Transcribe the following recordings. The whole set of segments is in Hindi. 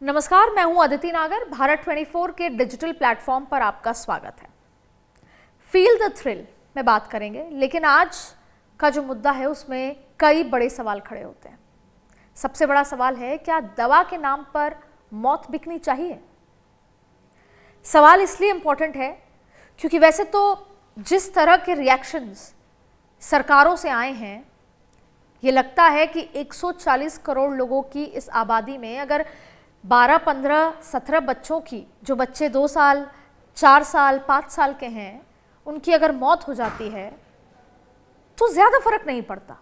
नमस्कार, मैं हूं अदिति नागर। भारत 24 के डिजिटल प्लेटफॉर्म पर आपका स्वागत है। फील द थ्रिल में बात करेंगे, लेकिन आज का जो मुद्दा है उसमें कई बड़े सवाल खड़े होते हैं। सबसे बड़ा सवाल है, क्या दवा के नाम पर मौत बिकनी चाहिए? सवाल इसलिए इंपॉर्टेंट है क्योंकि वैसे तो जिस तरह के रिएक्शंस सरकारों से आए हैं, ये लगता है कि 140 करोड़ लोगों की इस आबादी में अगर 12, 15, 17 बच्चों की, जो बच्चे 2 साल, 4 साल, 5 साल के हैं, उनकी अगर मौत हो जाती है तो ज़्यादा फर्क नहीं पड़ता।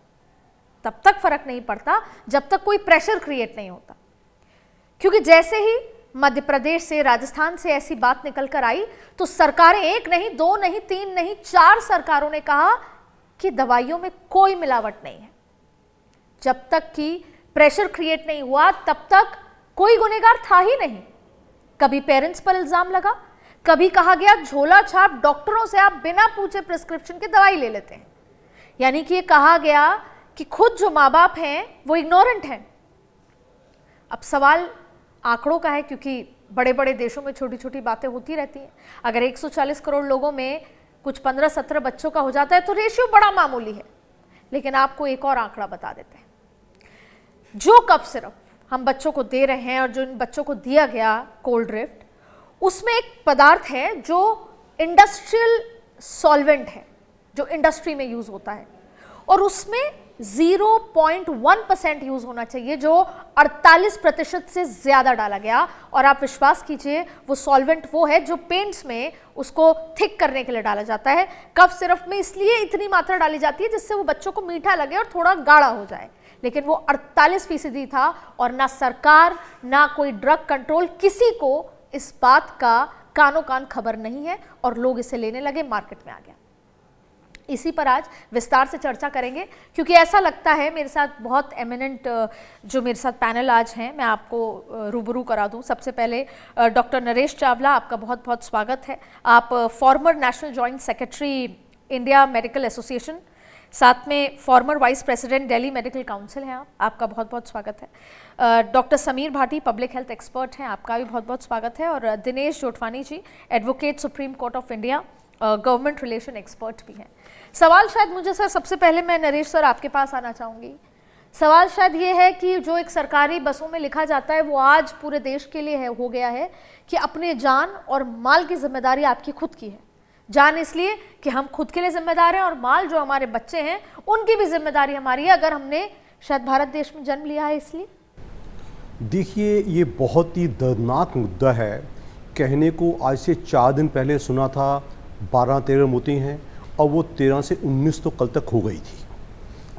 तब तक फर्क नहीं पड़ता जब तक कोई प्रेशर क्रिएट नहीं होता। क्योंकि जैसे ही मध्य प्रदेश से, राजस्थान से ऐसी बात निकल कर आई तो सरकारें, एक नहीं, 2 नहीं, 3 नहीं, 4 सरकारों ने कहा कि दवाइयों में कोई मिलावट नहीं है। जब तक कि प्रेशर क्रिएट नहीं हुआ तब तक कोई गुनहगार था ही नहीं। कभी पेरेंट्स पर इल्जाम लगा, कभी कहा गया झोला छाप डॉक्टरों से आप बिना पूछे प्रिस्क्रिप्शन की दवाई ले लेते हैं। यानी कि ये कहा गया कि खुद जो माँ बाप हैं वो इग्नोरेंट हैं। अब सवाल आंकड़ों का है, क्योंकि बड़े बड़े देशों में छोटी छोटी बातें होती रहती हैं। अगर 140 करोड़ लोगों में कुछ 15-17 बच्चों का हो जाता है तो रेशियो बड़ा मामूली है। लेकिन आपको एक और आंकड़ा बता देते हैं। जो कफ सिरप हम बच्चों को दे रहे हैं और जो इन बच्चों को दिया गया कोल्ड ड्रिफ्ट, उसमें एक पदार्थ है जो इंडस्ट्रियल सॉल्वेंट है, जो इंडस्ट्री में यूज होता है, और उसमें 0.1% यूज होना चाहिए, जो 48% से ज्यादा डाला गया। और आप विश्वास कीजिए, वो सॉल्वेंट वो है जो पेंट्स में उसको थिक करने के लिए डाला जाता है। कफ सिरप में इसलिए इतनी मात्रा डाली जाती है जिससे वो बच्चों को मीठा लगे और थोड़ा गाढ़ा हो जाए, लेकिन वो 48% था। और ना सरकार, ना कोई ड्रग कंट्रोल, किसी को इस बात का कानो कान खबर नहीं है और लोग इसे लेने लगे, मार्केट में आ गया। इसी पर आज विस्तार से चर्चा करेंगे, क्योंकि ऐसा लगता है, मेरे साथ बहुत एमिनेंट जो मेरे साथ पैनल आज हैं, मैं आपको रूबरू करा दूं। सबसे पहले डॉक्टर नरेश चावला, आपका बहुत बहुत स्वागत है। आप former national joint secretary India medical association, साथ में former vice president Delhi medical council हैं। आपका बहुत बहुत स्वागत है। Doctor Samir Bhati, public health expert हैं, आपका भी बहुत बहुत स्वागत है। और Dinesh Jotwani ji, advocate supreme court of India, government relation expert भी हैं। सवाल शायद मुझे सर, सबसे पहले मैं नरेश सर आपके पास आना चाहूँगी। सवाल शायद ये है कि जो एक सरकारी बसों में लिखा जाता है वो आज पूरे देश के लिए हो गया है कि अपने जान और माल की जिम्मेदारी आपकी खुद की है। जान इसलिए कि हम खुद के लिए जिम्मेदार हैं, और माल जो हमारे बच्चे हैं उनकी भी जिम्मेदारी हमारी है, अगर हमने शायद भारत देश में जन्म लिया है इसलिए। देखिए, ये बहुत ही दर्दनाक मुद्दा है। कहने को आज से 4 दिन पहले सुना था 12-13 मौतें हैं, और वो 13 से 19 तो कल तक हो गई थी,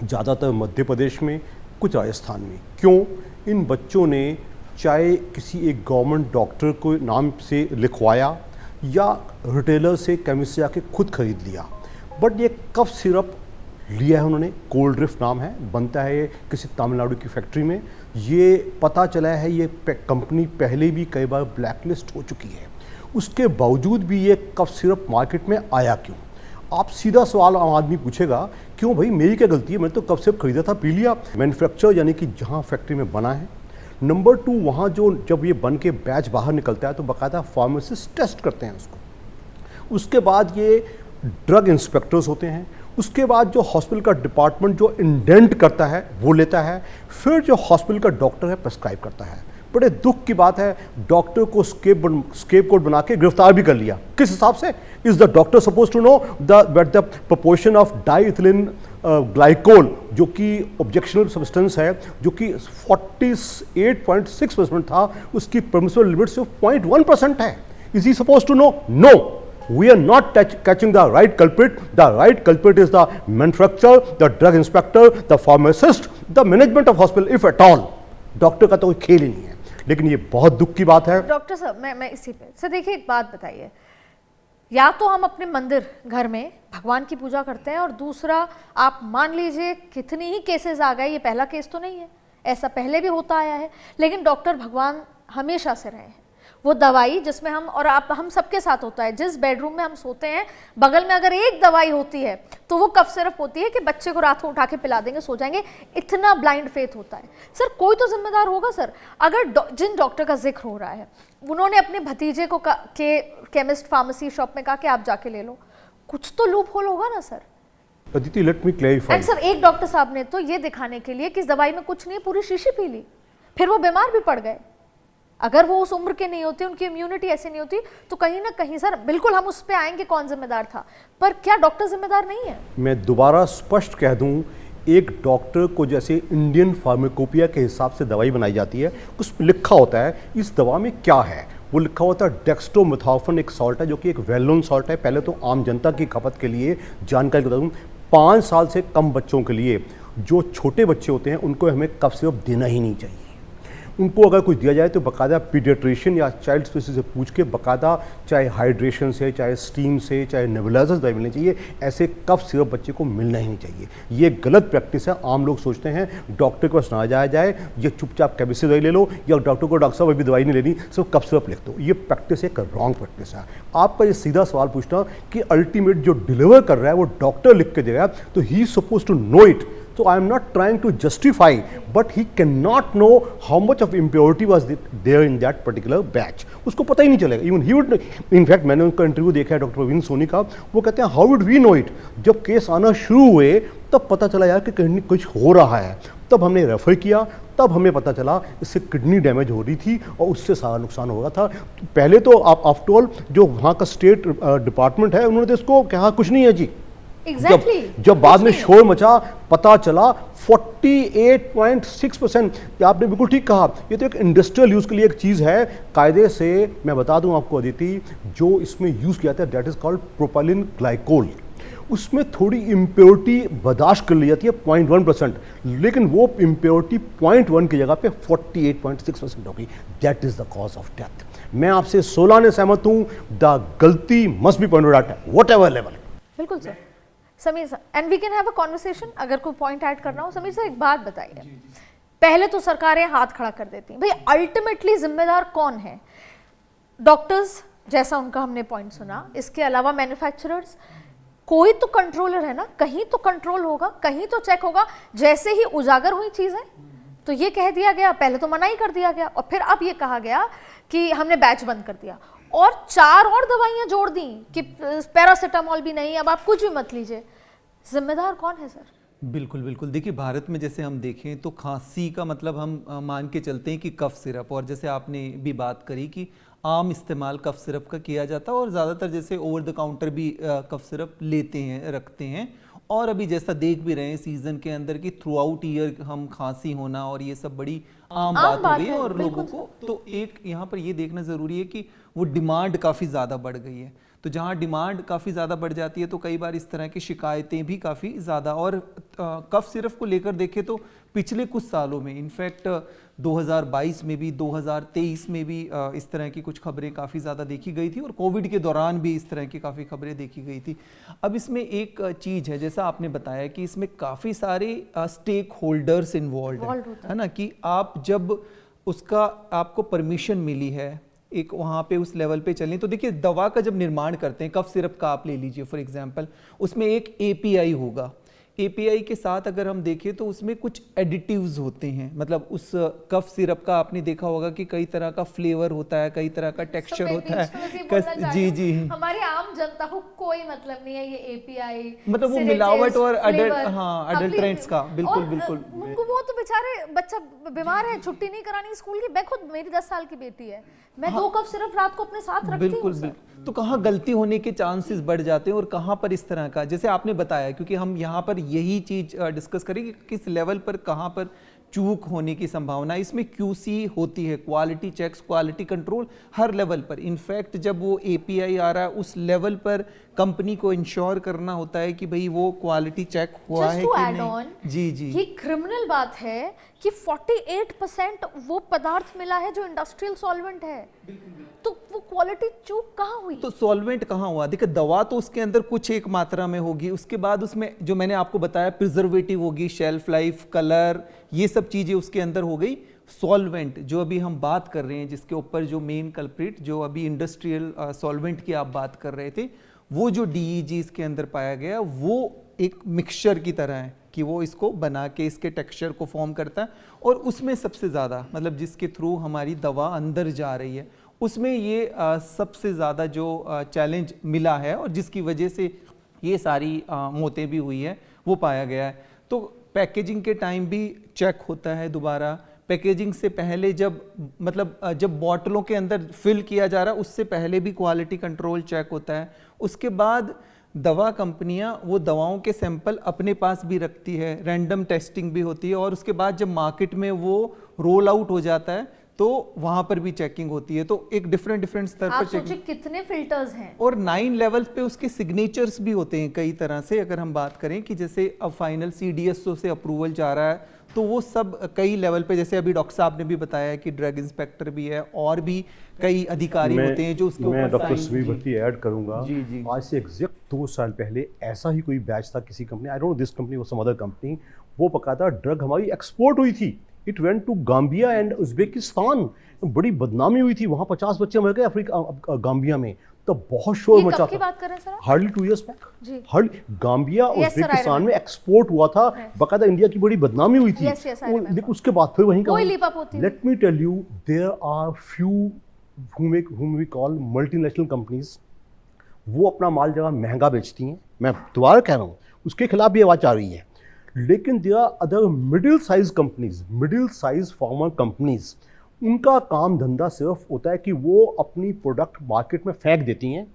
ज़्यादातर मध्य प्रदेश में, कुछ राजस्थान में। क्यों? इन बच्चों ने चाहे किसी एक गवर्नमेंट डॉक्टर को नाम से लिखवाया या रिटेलर से केमिस्ट से आके खुद खरीद लिया, बट ये कफ सिरप लिया है उन्होंने, कोल्ड ड्रिफ्ट नाम है, बनता है ये किसी तमिलनाडु की फैक्ट्री में। ये पता चला है ये कंपनी पहले भी कई बार ब्लैकलिस्ट हो चुकी है, उसके बावजूद भी ये कफ सिरप मार्केट में आया क्यों? आप सीधा सवाल आम आदमी पूछेगा, क्यों भाई, मेरी क्या गलती है, मैंने तो कफ सिरप खरीदा था, पी लिया। मैन्युफैक्चर यानी कि जहाँ फैक्ट्री में बना है। नंबर 2, वहाँ जो जब ये बन के बैच बाहर निकलता है तो बाकायदा फार्मासिस्ट टेस्ट करते हैं उसको। उसके बाद ये ड्रग इंस्पेक्टर्स होते हैं। उसके बाद जो हॉस्पिटल का डिपार्टमेंट जो इंडेंट करता है वो लेता है, फिर जो हॉस्पिटल का डॉक्टर है प्रेस्क्राइब करता है। बड़े दुख की बात है, डॉक्टर को स्केप कोड बना के गिरफ्तार भी कर लिया। किस हिसाब से? Is the doctor suppose to know the proportion of diethylene glycol, जो कि ऑब्जेक्शनल सब्सटेंस है, जो कि 48.6% था, उसकी परमिसिबल लिमिट सिर्फ 0.1% है। Is he suppose to know? No, we are not catching the right culprit. The right culprit is the manufacturer, the drug inspector, the pharmacist, the management of hospital, if at all. Doctor का तो कोई खेल ही नहीं है। लेकिन ये बहुत दुख की बात है। डॉक्टर साहब, मैं इसी पे सर, देखिए एक बात बताइए, या तो हम अपने मंदिर घर में भगवान की पूजा करते हैं, और दूसरा आप मान लीजिए कितनी ही केसेस आ गए, ये पहला केस तो नहीं है, ऐसा पहले भी होता आया है, लेकिन डॉक्टर भगवान हमेशा से रहे हैं। वो दवाई जिसमें हम और आप हम सबके साथ होता है, जिस बेडरूम में हम सोते हैं बगल में अगर एक दवाई होती है तो वो कफ सिरप होती है कि बच्चे को रात को उठा के पिला देंगे, सो जाएंगे। इतना ब्लाइंड फेथ होता है। सर कोई तो जिम्मेदार होगा सर। अगर जिन डॉक्टर का जिक्र हो रहा है उन्होंने अपने भतीजे को के केमिस्ट फार्मेसी शॉप में कहा कि आप जाके ले लो, कुछ तो लूप होल होगा ना sir. Aditi, let me clarify. Sir एक डॉक्टर साहब ने तो ये दिखाने के लिए कि इस दवाई में कुछ नहीं, पूरी शीशी पी ली, फिर वो बीमार भी पड़ गए। अगर वो उस उम्र के नहीं होते, उनकी इम्यूनिटी ऐसी नहीं होती, तो कहीं ना कहीं सर बिल्कुल हम उस पर आएंगे कौन जिम्मेदार था, पर क्या डॉक्टर जिम्मेदार नहीं है? मैं दोबारा स्पष्ट कह दूं, एक डॉक्टर को जैसे इंडियन फार्माकोपिया के हिसाब से दवाई बनाई जाती है, उस पर लिखा होता है इस दवा में क्या है। वो लिखा होता है डेक्स्ट्रोमेथोर्फन, एक सॉल्ट है जो कि एक वेल नोन सॉल्ट है। पहले तो आम जनता की खपत के लिए जानकारी बता दूँ, 5 साल से कम बच्चों के लिए, जो छोटे बच्चे होते हैं उनको हमें कफ सिरप देना ही नहीं चाहिए। उनको अगर कुछ दिया जाए तो बाकायदा पीडियाट्रिशियन या चाइल्ड स्पेशलिस्ट से पूछ के बाकायदा, चाहे हाइड्रेशन से, चाहे स्टीम से, चाहे नेबुलाइजर्स दवाई मिलनी चाहिए। ऐसे कफ सिरप बच्चे को मिलना ही नहीं चाहिए। ये गलत प्रैक्टिस है। आम लोग सोचते हैं डॉक्टर के पास ना जाया जाए, ये चुपचाप केमिस्ट से दवाई ले लो, या डॉक्टर को डॉक्टर साहब अभी दवाई नहीं लेनी, सिर्फ कफ सिरप लिख दो। ये प्रैक्टिस एक रॉन्ग प्रैक्टिस है। आपका ये सीधा सवाल पूछना कि अल्टीमेट जो डिलीवर कर रहा है वो डॉक्टर लिख के देगा, तो he is suppose to know it. So I am not trying to justify, but he cannot know how much of impurity was there in that particular batch. उसको पता ही नहीं चलेगा। Even he would, in fact मैंने उनका इंटरव्यू देखा है डॉक्टर प्रवीण सोनी का, वो कहते हैं how would we know it? जब केस आना शुरू हुए तब पता चला यार कि कहीं कुछ हो रहा है, तब हमने रेफर किया, तब हमें पता चला इससे किडनी डैमेज हो रही थी और उससे सारा नुकसान हो रहा था। पहले तो आप आफ्टर ऑल जो वहाँ का स्टेट डिपार्टमेंट है उन्होंने तो इसको कहा कुछ नहीं है जी। Exactly. जब बाद में शोर मचा, पता चला 48.6%। आपने बिल्कुल ठीक कहा, ये तो एक इंडस्ट्रियल यूज के लिए एक चीज है। कायदे से मैं बता दूं आपको अदिति, जो इसमें यूज किया जाता है that is called propylene glycol. उसमें थोड़ी इम्प्योरिटी बर्दाश्त कर ली जाती है 0.1%, लेकिन वो इम्प्योरिटी 0.1 की जगह पे 48.6% होगी। That is the cause of death. मैं आपसे 16 ने सहमत हूं, द गलती must be pointed out whatever level. बिल्कुल sir. Samir sir, and we can have a conversation. अगर कोई पॉइंट ऐड करना हो समीर सर, एक बात बताइए। पहले तो सरकारें हाथ खड़ा कर देती हैं, भाई अल्टीमेटली जिम्मेदार कौन है? डॉक्टर्स, जैसा उनका हमने पॉइंट सुना, इसके अलावा मैन्युफैक्चरर्स, कोई तो कंट्रोलर है ना, कहीं तो कंट्रोल होगा, कहीं तो चेक होगा। जैसे ही उजागर हुई चीजें तो ये कह दिया गया, पहले तो मना ही कर दिया गया, और फिर अब ये कहा गया कि हमने बैच बंद कर दिया, और 4 और दवाइयां जोड़ दी कि पैरासिटामोल भी नहीं, अब आप कुछ भी मत लीजिए। जिम्मेदार कौन है सर? बिल्कुल बिल्कुल। देखिए भारत में जैसे हम देखें तो खांसी का मतलब हम मान के चलते हैं कि कफ सिरप, और जैसे आपने भी बात करी कि आम इस्तेमाल कफ सिरप का किया जाता है, और ज़्यादातर जैसे ओवर द काउंटर भी कफ सिरप लेते हैं, रखते हैं। और अभी जैसा देख भी रहे हैं सीजन के अंदर कि थ्रू आउट ईयर हम खांसी होना और ये सब बड़ी आम बात हो गई है और लोगों को। तो एक यहाँ पर ये देखना ज़रूरी है कि वो डिमांड काफ़ी ज़्यादा बढ़ गई है। तो जहाँ डिमांड काफ़ी ज़्यादा बढ़ जाती है तो कई बार इस तरह की शिकायतें भी काफ़ी ज़्यादा। और कफ सिरप को लेकर देखें तो पिछले कुछ सालों में, इनफैक्ट 2022 में भी, 2023 में भी इस तरह की कुछ खबरें काफ़ी ज़्यादा देखी गई थी, और कोविड के दौरान भी इस तरह की काफ़ी खबरें देखी गई थी। अब इसमें एक चीज़ है, जैसा आपने बताया कि इसमें काफ़ी सारे स्टेक होल्डर्स इन्वॉल्व है ना, कि आप जब उसका आपको परमिशन मिली है एक वहाँ पे उस लेवल पे चलें, तो देखिए दवा का जब निर्माण करते हैं, कफ सिरप का आप ले लीजिए फॉर एग्जांपल, उसमें एक एपीआई होगा। एपीआई के साथ अगर हम देखें तो उसमें कुछ एडिटिव्स होते हैं, मतलब उस कफ सिरप का आपने देखा होगा कि कई तरह का फ्लेवर होता है, कई तरह का टेक्सचर होता है। जी जी, हमारी आम जनता को कोई मतलब नहीं है ये एपीआई, मतलब वो मिलावट और अडल्ट्रेंट्स का। बिल्कुल बिल्कुल। उनको वो तो बेचारे, बच्चा बीमार है, छुट्टी नहीं करानी स्कूल की, मैं खुद, मेरी 10 साल की बेटी है, मैं 2 कप सिरप रात को अपने साथ रखती हूं। बिल्कुल। तो कहाँ गलती होने के चांसेस बढ़ जाते हैं और कहाँ पर इस तरह का, जैसे आपने बताया, क्योंकि हम यहाँ पर यही चीज डिस्कस करेंगे कि किस लेवल पर कहाँ पर चूक होने की संभावना। इसमें QC होती है, क्वालिटी चेक्स, क्वालिटी कंट्रोल, हर लेवल पर। इनफैक्ट जब वो API आ रहा है उस लेवल पर कंपनी को इंश्योर करना होता है कि भाई वो क्वालिटी चेक हुआ है कि नहीं। जी जी, ये क्रिमिनल बात है कि 48% वो पदार्थ मिला है जो इंडस्ट्रियल सॉल्वेंट है, तो वो क्वालिटी चूक कहाँ हुई? तो सॉल्वेंट कहाँ हुआ? देखिए दवा तो उसके अंदर कुछ एक मात्रा में होगी, उसके बाद उसमें जो मैंने आपको बताया प्रिजर्वेटिव होगी, शेल्फ लाइफ, कलर, ये सब चीजें उसके अंदर हो गई। सॉल्वेंट जो अभी हम बात कर रहे हैं, जिसके ऊपर जो मेन कल्प्रिट जो अभी इंडस्ट्रियल सॉल्वेंट की आप बात कर रहे थे, वो जो DEG इसके अंदर पाया गया वो एक मिक्सचर की तरह है कि वो इसको बना के इसके टेक्सचर को फॉर्म करता है, और उसमें सबसे ज़्यादा मतलब जिसके थ्रू हमारी दवा अंदर जा रही है उसमें ये सबसे ज़्यादा जो चैलेंज मिला है और जिसकी वजह से ये सारी मौतें भी हुई है वो पाया गया है। तो पैकेजिंग के टाइम भी चेक होता है दोबारा, पैकेजिंग से पहले जब मतलब जब बॉटलों के अंदर फिल किया जा रहा है उससे पहले भी क्वालिटी कंट्रोल चेक होता है। उसके बाद दवा कंपनियां वो दवाओं के सैंपल अपने पास भी रखती है, रैंडम टेस्टिंग भी होती है, और उसके बाद जब मार्केट में वो रोल आउट हो जाता है तो वहां पर भी चेकिंग होती है। तो एक डिफरेंट स्तर आप पर सोचिए कितने फिल्टर्स हैं, और 9 लेवल पे उसके सिग्नेचर्स भी होते हैं कई तरह से। अगर हम बात करें कि जैसे अब फाइनल CDSO से अप्रूवल जा रहा है तो वो सब कई लेवल पे, जैसे अभी डॉक्टर साहब ने भी बताया कि ड्रग इंस्पेक्टर भी है और भी कई अधिकारी होते हैं जो उसके ऊपर मैं डॉक्टर सुवी भट्टी ऐड करूंगा। जी। आज से एग्जैक्ट 2 साल पहले ऐसा ही कोई बैच था किसी company, I don't know this company, वो सम अदर कंपनी, वो बकायदा ड्रग हमारी एक्सपोर्ट हुई थी। It went to Gambia and Uzbekistan, बड़ी बदनामी हुई थी, वहाँ 50 बच्चे मर गए अफ्रीका गाम्बिया में, तो बहुत शोर मचा था। बात कर रहे हैं सर? हार्डली 2 years बैक जी। गाम्बिया उज्बेकिस्तान में एक्सपोर्ट हुआ था, बकायदा इंडिया की बड़ी बदनामी हुई थी। लेकिन उसके बाद फिर वहीं का, let me tell you, there are few whom we call multinational companies, वो अपना माल जगह महंगा बेचती हैं, मैं दोबारा कह रहा हूँ, उसके खिलाफ भी आवाज़ आ रही है। लेकिन there are other middle size companies, middle size pharma companies, उनका काम धंधा सिर्फ होता है कि वो अपनी प्रोडक्ट मार्केट में फेंक देती हैं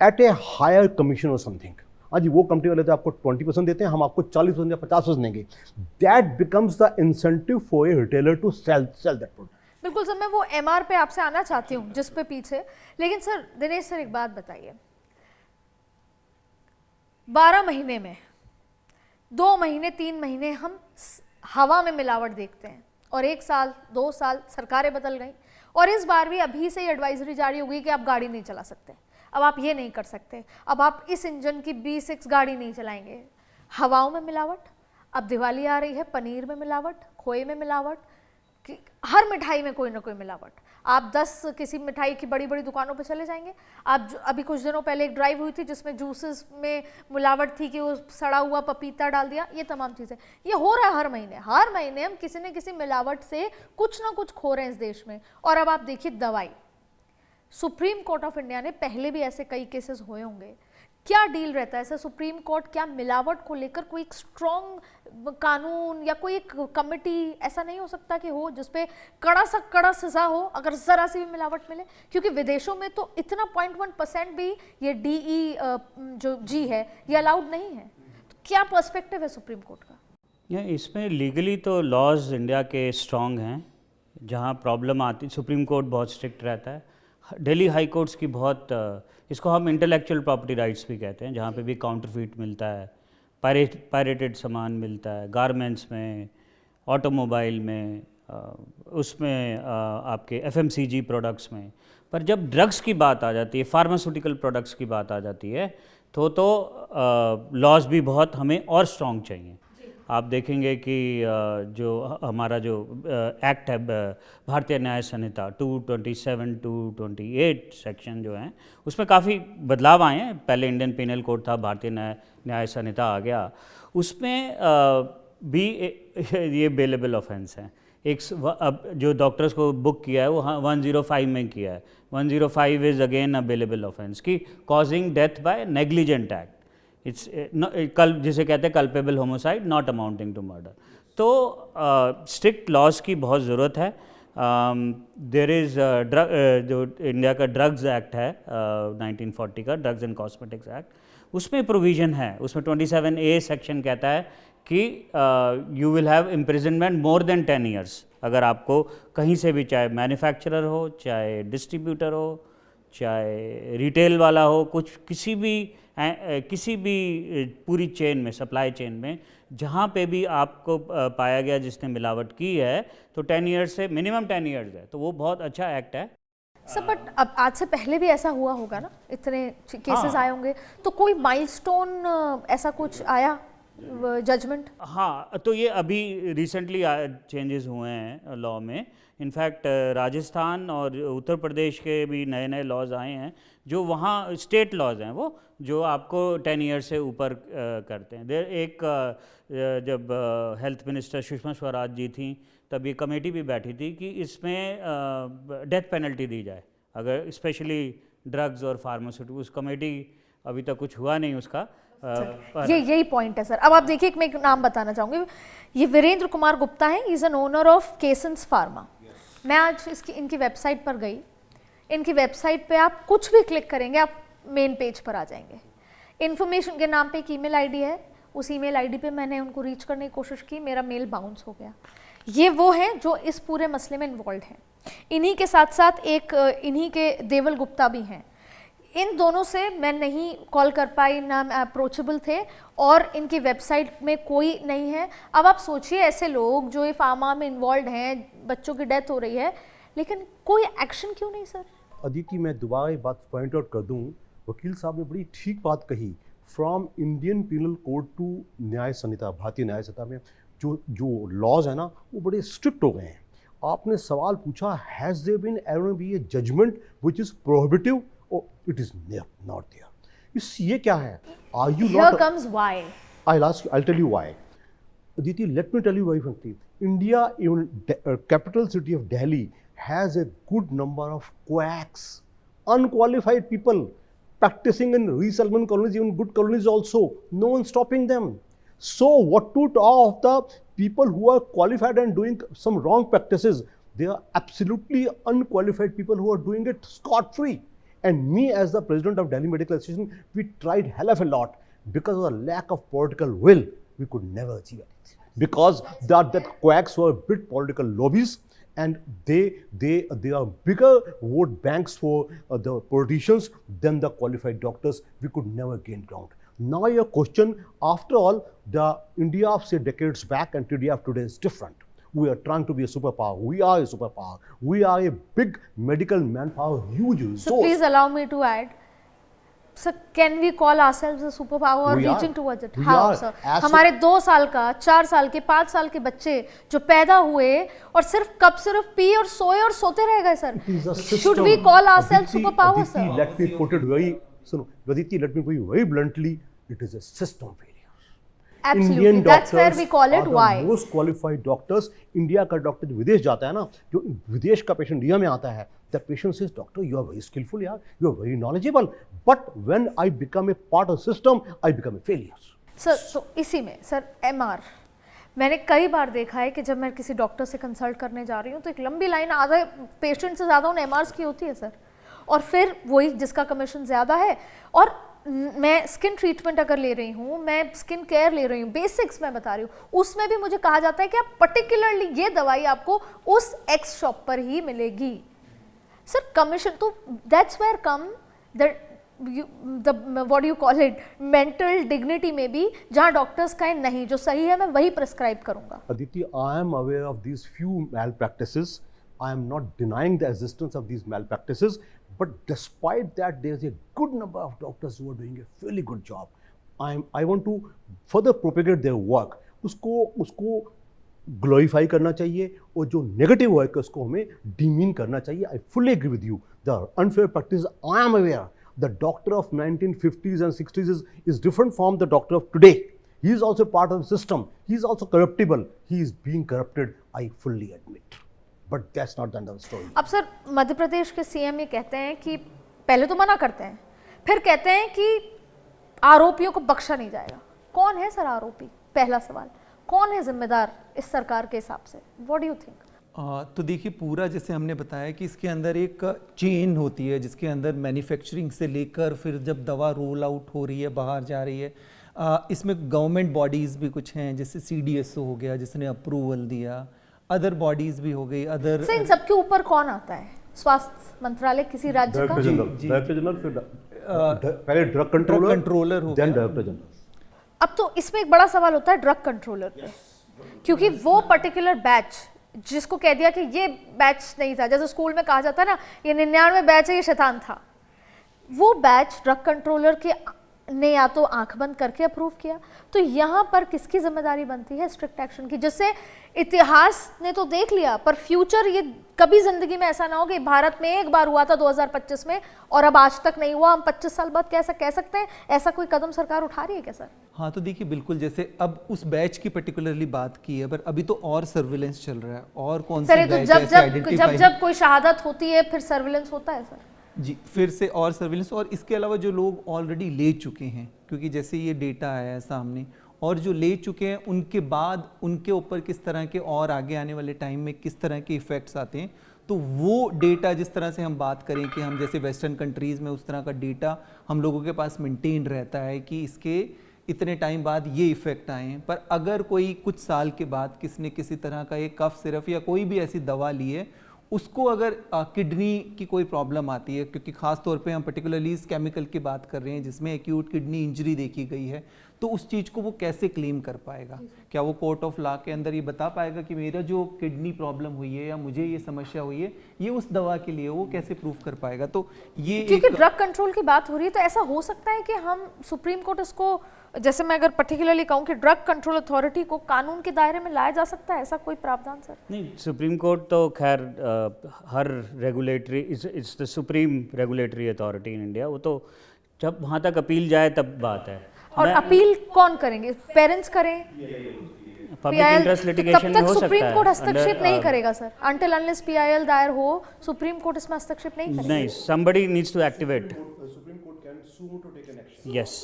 एट ए हायर कमीशन और समथिंग। हाँ जी, वो कंपनी वाले तो आपको 20% देते हैं, हम आपको 40% या 50% देंगे। That becomes the incentive for a retailer to sell that product. बिल्कुल सर, मैं वो MR पे आपसे आना चाहती हूँ जिस पे पीछे, लेकिन सर दिनेश सर एक बात बताइए, 12 महीने में 2 महीने 3 महीने हम हवा में मिलावट देखते हैं, और 1 साल 2 साल सरकारें बदल गई, और इस बार भी अभी से एडवाइजरी जारी हो गई कि आप गाड़ी नहीं चला सकते, अब आप ये नहीं कर सकते, अब आप इस इंजन की B6 गाड़ी नहीं चलाएंगे। हवाओं में मिलावट, अब दिवाली आ रही है, पनीर में मिलावट, खोए में मिलावट, कि हर मिठाई में कोई ना कोई मिलावट। आप 10 किसी मिठाई की बड़ी बड़ी दुकानों पे चले जाएंगे, आप अभी कुछ दिनों पहले एक ड्राइव हुई थी जिसमें जूसेस में मिलावट थी कि वो सड़ा हुआ पपीता डाल दिया, ये तमाम चीज़ें, ये हो रहा है हर महीने हम किसी न किसी मिलावट से कुछ ना कुछ खो रहे हैं इस देश में। और अब आप देखिए दवाई, सुप्रीम कोर्ट ऑफ इंडिया ने, पहले भी ऐसे कई केसेस हुए होंगे, क्या डील रहता है सर? सुप्रीम कोर्ट क्या मिलावट को लेकर कोई एक स्ट्रॉन्ग कानून या कोई एक कमेटी ऐसा नहीं हो सकता कि हो जिसपे कड़ा सजा हो अगर जरा सी भी मिलावट मिले? क्योंकि विदेशों में तो इतना 0.1% भी ये जो जी है ये अलाउड नहीं है। तो क्या पर्सपेक्टिव है सुप्रीम कोर्ट का? इसमें लीगली तो लॉज इंडिया के स्ट्रॉन्ग हैं, जहाँ प्रॉब्लम आती, सुप्रीम कोर्ट बहुत स्ट्रिक्ट रहता है। दिल्ली हाई कोर्ट्स की बहुत, इसको हम इंटेलेक्चुअल प्रॉपर्टी राइट्स भी कहते हैं, जहाँ पे भी काउंटरफीट मिलता है, पायरेटेड सामान मिलता है, गारमेंट्स में, ऑटोमोबाइल में, उसमें आपके FMCG प्रोडक्ट्स में। पर जब ड्रग्स की बात आ जाती है, फार्मास्यूटिकल प्रोडक्ट्स की बात आ जाती है, तो लॉज भी बहुत हमें और स्ट्रॉन्ग चाहिए। आप देखेंगे कि जो हमारा जो एक्ट है भारतीय न्याय संहिता 227 to 28 सेक्शन जो हैं, उसमें काफ़ी बदलाव आए हैं। पहले इंडियन पिनल कोड था, भारतीय न्याय संहिता आ गया, उसमें भी ये बेलेबल ऑफेंस है। अब जो डॉक्टर्स को बुक किया है वो 105 में किया है। 105 is again a bailable offence की causing death by negligent act, जिसे कहते हैं culpable homicide not amounting to murder. तो स्ट्रिक्ट लॉज की बहुत ज़रूरत है। देयर इज़ जो इंडिया का ड्रग्स एक्ट है 1940 का, ड्रग्स एंड कॉस्मेटिक्स एक्ट, उसमें प्रोविज़न है, उसमें 27A सेक्शन कहता है कि you will have imprisonment more than 10 years अगर आपको कहीं से भी, चाहे मैन्युफैक्चरर हो, चाहे डिस्ट्रीब्यूटर हो, चाहे रिटेल वाला हो, किसी भी पूरी चेन में, सप्लाई चेन में जहाँ पे भी आपको पाया गया जिसने मिलावट की है, तो 10 years से मिनिमम 10 years है। तो वो बहुत अच्छा एक्ट है सर। बट अब आज से पहले भी ऐसा हुआ होगा ना, इतने केसेस आए होंगे, तो कोई माइलस्टोन ऐसा कुछ आया जजमेंट? हाँ, तो ये अभी रिसेंटली चेंजेस हुए हैं लॉ में। इनफैक्ट राजस्थान और उत्तर प्रदेश के भी नए नए लॉज आए हैं, जो वहाँ स्टेट लॉज हैं, वो जो आपको 10 ईयर से ऊपर करते हैं। एक जब हेल्थ मिनिस्टर सुषमा स्वराज जी थी, तब ये कमेटी भी बैठी थी कि इसमें डेथ पेनल्टी दी जाए अगर स्पेशली ड्रग्स और फार्मास्यूटिकल। उस कमेटी अभी तक कुछ हुआ नहीं उसका। यही पॉइंट है सर। अब आप देखिए, मैं एक नाम बताना चाहूँगी, ये वीरेंद्र कुमार गुप्ता है, इज एन ओनर ऑफ केसेंस फार्मा। मैं आज इनकी वेबसाइट पर गई। इनकी वेबसाइट पे आप कुछ भी क्लिक करेंगे, आप मेन पेज पर आ जाएंगे। इन्फॉर्मेशन के नाम पे एक ईमेल आईडी है, उस ईमेल आईडी पे मैंने उनको रीच करने की कोशिश की, मेरा मेल बाउंस हो गया। ये वो हैं जो इस पूरे मसले में इन्वॉल्व हैं। इन्हीं के साथ साथ एक इन्हीं के देवल गुप्ता भी हैं। इन दोनों से मैं नहीं कॉल कर पाई, ना अप्रोचेबल थे, और इनकी वेबसाइट में कोई नहीं है। अब आप सोचिए, ऐसे लोग जो ये फार्मा में इन्वॉल्व हैं, बच्चों की डेथ हो रही है, लेकिन कोई एक्शन क्यों नहीं सर? अदिति, मैं दोबारा ये बात पॉइंट आउट कर दूं, वकील साहब ने बड़ी ठीक बात कही। From Indian penal code to Nyaya Sanhita, भारतीय न्याय संहिता में जो लॉज है ना, वो बड़े स्ट्रिक्ट हो गए हैं। आपने सवाल पूछा, has there been ever be a judgement which is prohibitive? Oh, it is not there. ये क्या है? Are you Here not? comes why. I'll tell you why. Aditi, let me tell you very frankly. India, even capital city of Delhi, has a good number of quacks, unqualified people practicing in resettlement colonies, even good colonies also. No one stopping them. So what to talk of the people who are qualified and doing some wrong practices? They are absolutely unqualified people who are doing it scot-free. And me as the president of Delhi Medical Association, we tried hell of a lot. Because of the lack of political will, we could never achieve anything. Because that quacks were big political lobbies, and they are bigger vote banks for the politicians than the qualified doctors. We could never gain ground. Now your question, after all, the India of say decades back and India of today is different. We are trying to be a superpower. We are a superpower. We are a big medical manpower, huge resource. So please allow me to add. Sir, can we call ourselves a superpower or reaching towards it? How, sir? हमारे 2 साल का, 4 साल के, 5 साल के बच्चे जो पैदा हुए और सिर्फ पी और सोए और सोते रह गए sir. Should we call ourselves superpower, sir? Let me put it very, Aditi, let me put it very bluntly. It is a system failure. Absolutely. Indian That's where doctors we call it. are Why? the most qualified doctors. India का डॉक्टर जो विदेश जाता है ना, जो विदेश का पेशेंट इंडिया में आता है, the patient says, doctor, you are very skillful, यार, you are very knowledgeable. But when I become a part of the system, I become a failure. Sir, तो इसी में सर MR मैंने कई बार देखा है कि जब मैं किसी डॉक्टर से कंसल्ट करने जा रही हूँ तो एक लंबी लाइन, आधा पेशेंट से ज़्यादा उन MRs की होती है सर, और फिर वही जिसका कमीशन ज़्यादा है। और मैं स्किन ट्रीटमेंट अगर ले रही हूँ, मैं स्किन केयर ले रही हूँ, बेसिक्स मैं बता रही हूँ, उसमें भी मुझे कहा जाता है कि आप पर्टिकुलरली ये दवाई आपको उस एक्स शॉप पर ही मिलेगी। सर कमीशन, तो that's where come what you call it, mental dignity में भी, जहाँ डॉक्टर्स कहें नहीं, जो सही है मैं वही प्रिस्क्राइब करूँगा। Aditi, I am aware of these few malpractices. I am not denying the existence of these malpractices, but despite that, there's a good number of doctors who are doing a really good job. I want to further propagate their work. उसको glorify करना चाहिए, और जो negative work है उसको हमें demean करना चाहिए. I fully agree with you. The unfair practice, I am aware. The doctor of 1950s and 60s is different from the doctor of today. He is also part of the system. He is also corruptible. He is being corrupted. I fully admit. But that's not the end of the story. अब सर मध्य प्रदेश के सीएम ये कहते हैं कि पहले तो मना करते हैं, फिर कहते हैं कि आरोपियों को बख्शा नहीं जाएगा। कौन है सर आरोपी? पहला सवाल, कौन है जिम्मेदार इस सरकार के हिसाब से? What do you think? तो देखिए, पूरा जैसे हमने बताया कि इसके अंदर एक चेन होती है, जिसके अंदर मैन्युफैक्चरिंग से लेकर फिर जब दवा रोल आउट हो रही है, बाहर जा रही है, इसमें गवर्नमेंट बॉडीज़ भी कुछ हैं, जैसे CDSO हो गया जिसने अप्रूवल दिया, अदर बॉडीज भी हो गई, अदर। इन सबके ऊपर कौन आता है? स्वास्थ्य मंत्रालय किसी राज्य का? डायरेक्टर जनरल, फिर पहले ड्रग कंट्रोलर हो, देन डायरेक्टर जनरल। अब तो इसमें एक बड़ा सवाल होता है ड्रग कंट्रोलर पे, क्योंकि वो पर्टिकुलर बैच जिसको कह दिया कि ये बैच नहीं था, जैसे स्कूल में कहा जाता है ना, ये 99 बैच है, ये शैतान था, वो बैच ड्रग कंट्रोलर के ने या तो आंख बंद करके अप्रूव किया, तो यहाँ पर किसकी जिम्मेदारी बनती है स्ट्रिक्ट एक्शन की? जिससे इतिहास ने तो देख लिया, पर फ्यूचर ये कभी जिंदगी में ऐसा ना हो कि भारत में एक बार हुआ था 2025 में और अब आज तक नहीं हुआ, हम 25 साल बाद कैसा कह सकते हैं? ऐसा कोई कदम सरकार उठा रही है क्या सर? हाँ, तो देखिए बिल्कुल, जैसे अब उस बैच की पर्टिकुलरली बात की है, पर अभी तो और सर्विलेंस चल रहा है, और कौन सी सर, तो बैच ऐसे आइडेंटिफाई जब कोई शहादत होती है फिर सर्विलेंस होता है सर? जी, फिर से और सर्विलेंस, और इसके अलावा जो लोग ऑलरेडी ले चुके हैं, क्योंकि जैसे ये डेटा आया है सामने, और जो ले चुके हैं उनके बाद उनके ऊपर किस तरह के और आगे आने वाले टाइम में किस तरह के इफ़ेक्ट्स आते हैं, तो वो डेटा जिस तरह से हम बात करें कि हम जैसे वेस्टर्न कंट्रीज़ में उस तरह का डेटा हम लोगों के पास मेंटेन रहता है कि इसके इतने टाइम बाद ये इफ़ेक्ट आए हैं। पर अगर कोई कुछ साल के बाद किसी किसी तरह का एक कफ सिरप या कोई भी ऐसी दवा ली है, उसको अगर किडनी की कोई प्रॉब्लम आती है, क्योंकि ख़ास तौर पे हम पर्टिकुलरली इस केमिकल की बात कर रहे हैं जिसमें एक्यूट किडनी इंजरी देखी गई है, तो उस चीज़ को वो कैसे क्लेम कर पाएगा? क्या वो कोर्ट ऑफ लॉ के अंदर ये बता पाएगा कि मेरा जो किडनी प्रॉब्लम हुई है या मुझे ये समस्या हुई है ये उस दवा के लिए, वो कैसे प्रूव कर पाएगा? तो ये क्योंकि ड्रग कंट्रोल की बात हो रही है, तो ऐसा हो सकता है कि हम सुप्रीम कोर्ट इसको, जैसे मैं अगर पर्टिकुलरली कहूँ कि ड्रग कंट्रोल अथॉरिटी को कानून के दायरे में लाया जा सकता है, ऐसा कोई प्रावधान सर? नहीं, सुप्रीम कोर्ट तो खैर हर regulatory, it's the supreme regulatory authority in India, वो तो जब वहाँ तक अपील जाए तब बात है। और अपील कौन करेंगे? पेरेंट्स करें? पब्लिक इंटरेस्ट लिटिगेशन में हो सकता है। सुप्रीम कोर्ट हस्तक्षेप नहीं करेगा सर, until unless PIL दायर हो, सुप्रीम कोर्ट इसमें हस्तक्षेप नहीं करेगा। नहीं, somebody needs to activate. Yes,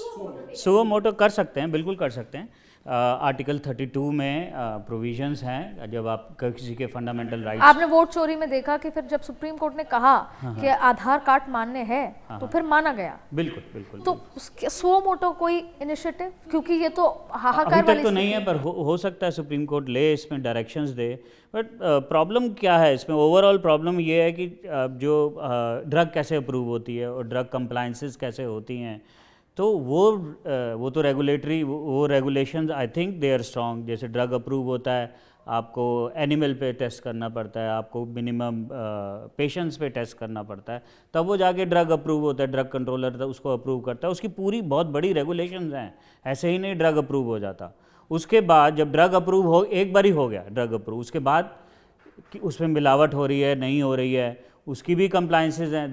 suo motu कर सकते हैं, बिल्कुल कर सकते हैं। आर्टिकल 32 में प्रोविजंस हैं, जब आप किसी के फंडामेंटल राइट्स। आपने वोट चोरी में देखा कि फिर जब सुप्रीम कोर्ट ने कहा कि आधार कार्ड मान्य है, तो फिर माना गया। बिल्कुल बिल्कुल। तो सुओ मोटो कोई इनिशिएटिव, क्योंकि ये तो हाहाकार अभी तक तो नहीं है, पर हो सकता है सुप्रीम कोर्ट ले, इसमें डायरेक्शंस दे। बट प्रॉब्लम क्या है इसमें? ओवरऑल प्रॉब्लम ये है कि जो ड्रग कैसे अप्रूव होती है और ड्रग कंप्लायंसेस कैसे होती हैं, तो वो तो रेगुलेटरी, वो regulations I think they are strong. जैसे ड्रग अप्रूव होता है, आपको एनिमल पे टेस्ट करना पड़ता है, आपको मिनिमम पेशेंट्स पे टेस्ट करना पड़ता है, तब वो जाके ड्रग अप्रूव होता है, ड्रग कंट्रोलर उसको अप्रूव करता है। उसकी पूरी बहुत बड़ी रेगुलेशंस हैं, ऐसे ही नहीं ड्रग अप्रूव हो जाता। उसके बाद जब ड्रग अप्रूव हो, एक बार ही हो गया ड्रग अप्रूव, उसके बाद कि उसमें मिलावट हो रही है नहीं हो रही है, उसकी भी कंप्लायंसेस हैं।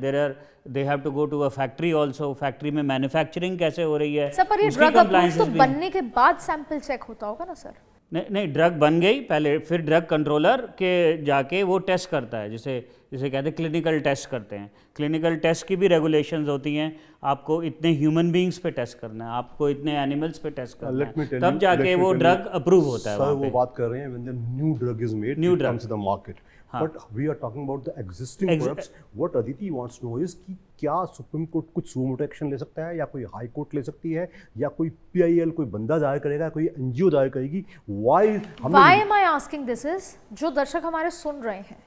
They have to go to a factory also, factory में मैन्युफैक्चरिंग कैसे हो रही है, सर, पर ये ड्रग अप्रूव तो बनने के बाद सैंपल चेक होता होगा ना सर? नहीं, ड्रग बन गई पहले, फिर ड्रग कंट्रोलर के जाके वो टेस्ट करता है, जिसे कहते हैं क्लिनिकल टेस्ट करते हैं। क्लिनिकल टेस्ट की भी रेगुलेशंस होती हैं, आपको इतने ह्यूमन बींग्स पे टेस्ट करना है, आपको इतने एनिमल्स पे टेस्ट करना है, तब जाके वो ड्रग अप्रूव होता है। सर, वो बात कर रहे हैं when the new drug is made, new drug comes to the market, but we are talking about the existing products. What Aditi wants to know is कि क्या सुप्रीम कोर्ट कुछ सुओ मोटो एक्शन ले सकता है, या कोई हाई कोर्ट ले सकती है, या कोई PIL कोई बंदा दायर करेगा, कोई NGO दायर करेगी? Why am I asking this is, जो दर्शक हमारे सुन रहे हैं,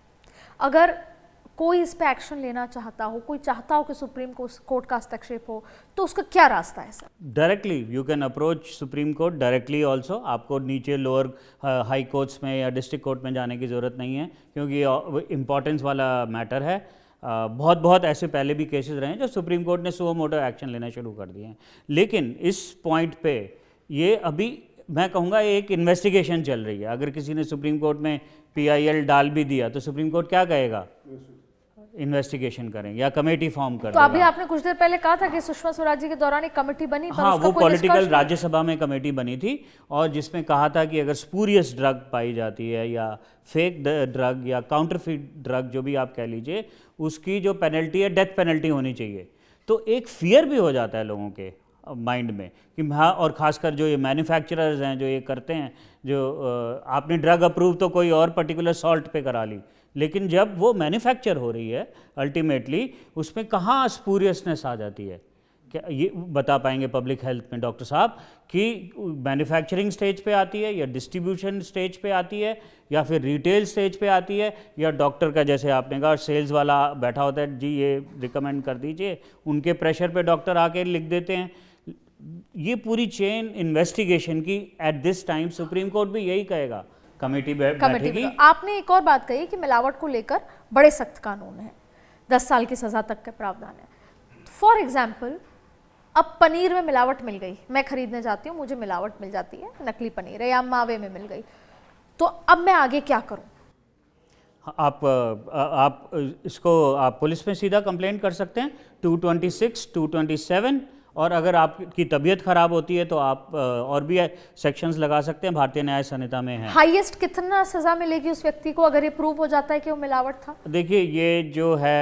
अगर कोई इस पे एक्शन लेना चाहता हो, कोई चाहता हो कि सुप्रीम कोर्ट का हस्तक्षेप हो, तो उसका क्या रास्ता है sir? Directly you can approach supreme court directly also. आपको नीचे लोअर हाई कोर्ट्स में या डिस्ट्रिक्ट कोर्ट में जाने की ज़रूरत नहीं है, क्योंकि इम्पॉर्टेंस वाला मैटर है। बहुत ऐसे पहले भी केसेस रहे हैं जब सुप्रीम कोर्ट ने सुओ मोटो एक्शन लेना शुरू कर दिए हैं। लेकिन इस पॉइंट पे ये अभी मैं कहूँगा एक इन्वेस्टिगेशन चल रही है। अगर किसी ने सुप्रीम कोर्ट में PIL डाल भी दिया तो सुप्रीम कोर्ट क्या कहेगा? इन्वेस्टिगेशन करेंगे या कमेटी फॉर्म कर तो अभी आपने कुछ देर पहले कहा था कि सुषमा स्वराज जी के दौरान एक कमेटी बनी, पर हाँ, उसका वो कोई पॉलिटिकल राज्यसभा में कमेटी बनी थी, और जिसमें कहा था कि अगर स्पूरियस ड्रग पाई जाती है या फेक ड्रग या काउंटरफिट ड्रग जो भी आप कह लीजिए, उसकी जो पेनल्टी है डेथ पेनल्टी होनी चाहिए। तो एक फियर भी हो जाता है लोगों के माइंड में कि हाँ, और ख़ासकर जो ये मैन्युफैक्चरर्स हैं जो ये करते हैं, जो आपने ड्रग अप्रूव तो कोई और पर्टिकुलर सॉल्ट पे करा ली, लेकिन जब वो मैन्युफैक्चर हो रही है अल्टीमेटली उसमें कहाँ स्पूरियसनेस आ जाती है? क्या ये बता पाएंगे पब्लिक हेल्थ में डॉक्टर साहब कि मैन्युफैक्चरिंग स्टेज पे आती है या डिस्ट्रीब्यूशन स्टेज पे आती है या फिर रिटेल स्टेज पे आती है, या डॉक्टर का जैसे आपने कहा सेल्स वाला बैठा होता है, जी ये रिकमेंड कर दीजिए, उनके प्रेशर पे डॉक्टर आके लिख देते हैं। ये पूरी चेन इन्वेस्टिगेशन की at this time supreme court भी यही कहेगा, कमेटी बैठेगी। आपने एक और बात कही कि मिलावट को लेकर बड़े सख्त कानून हैं, 10 साल की सजा तक का प्रावधान है। फॉर एग्जाम्पल, अब पनीर में मिलावट मिल गई, मैं खरीदने जाती हूँ, मुझे मिलावट मिल जाती है, नकली पनीर है या मावे में मिल गई, तो अब मैं आगे क्या करूँ? आप इसको आप पुलिस में सीधा कंप्लेंट कर सकते हैं 226, 227, और अगर आपकी तबीयत खराब होती है तो आप और भी सेक्शंस लगा सकते हैं, भारतीय न्याय संहिता में है। हाईएस्ट कितना सजा मिलेगी उस व्यक्ति को अगर ये प्रूव हो जाता है कि वो मिलावट था? देखिए, ये जो है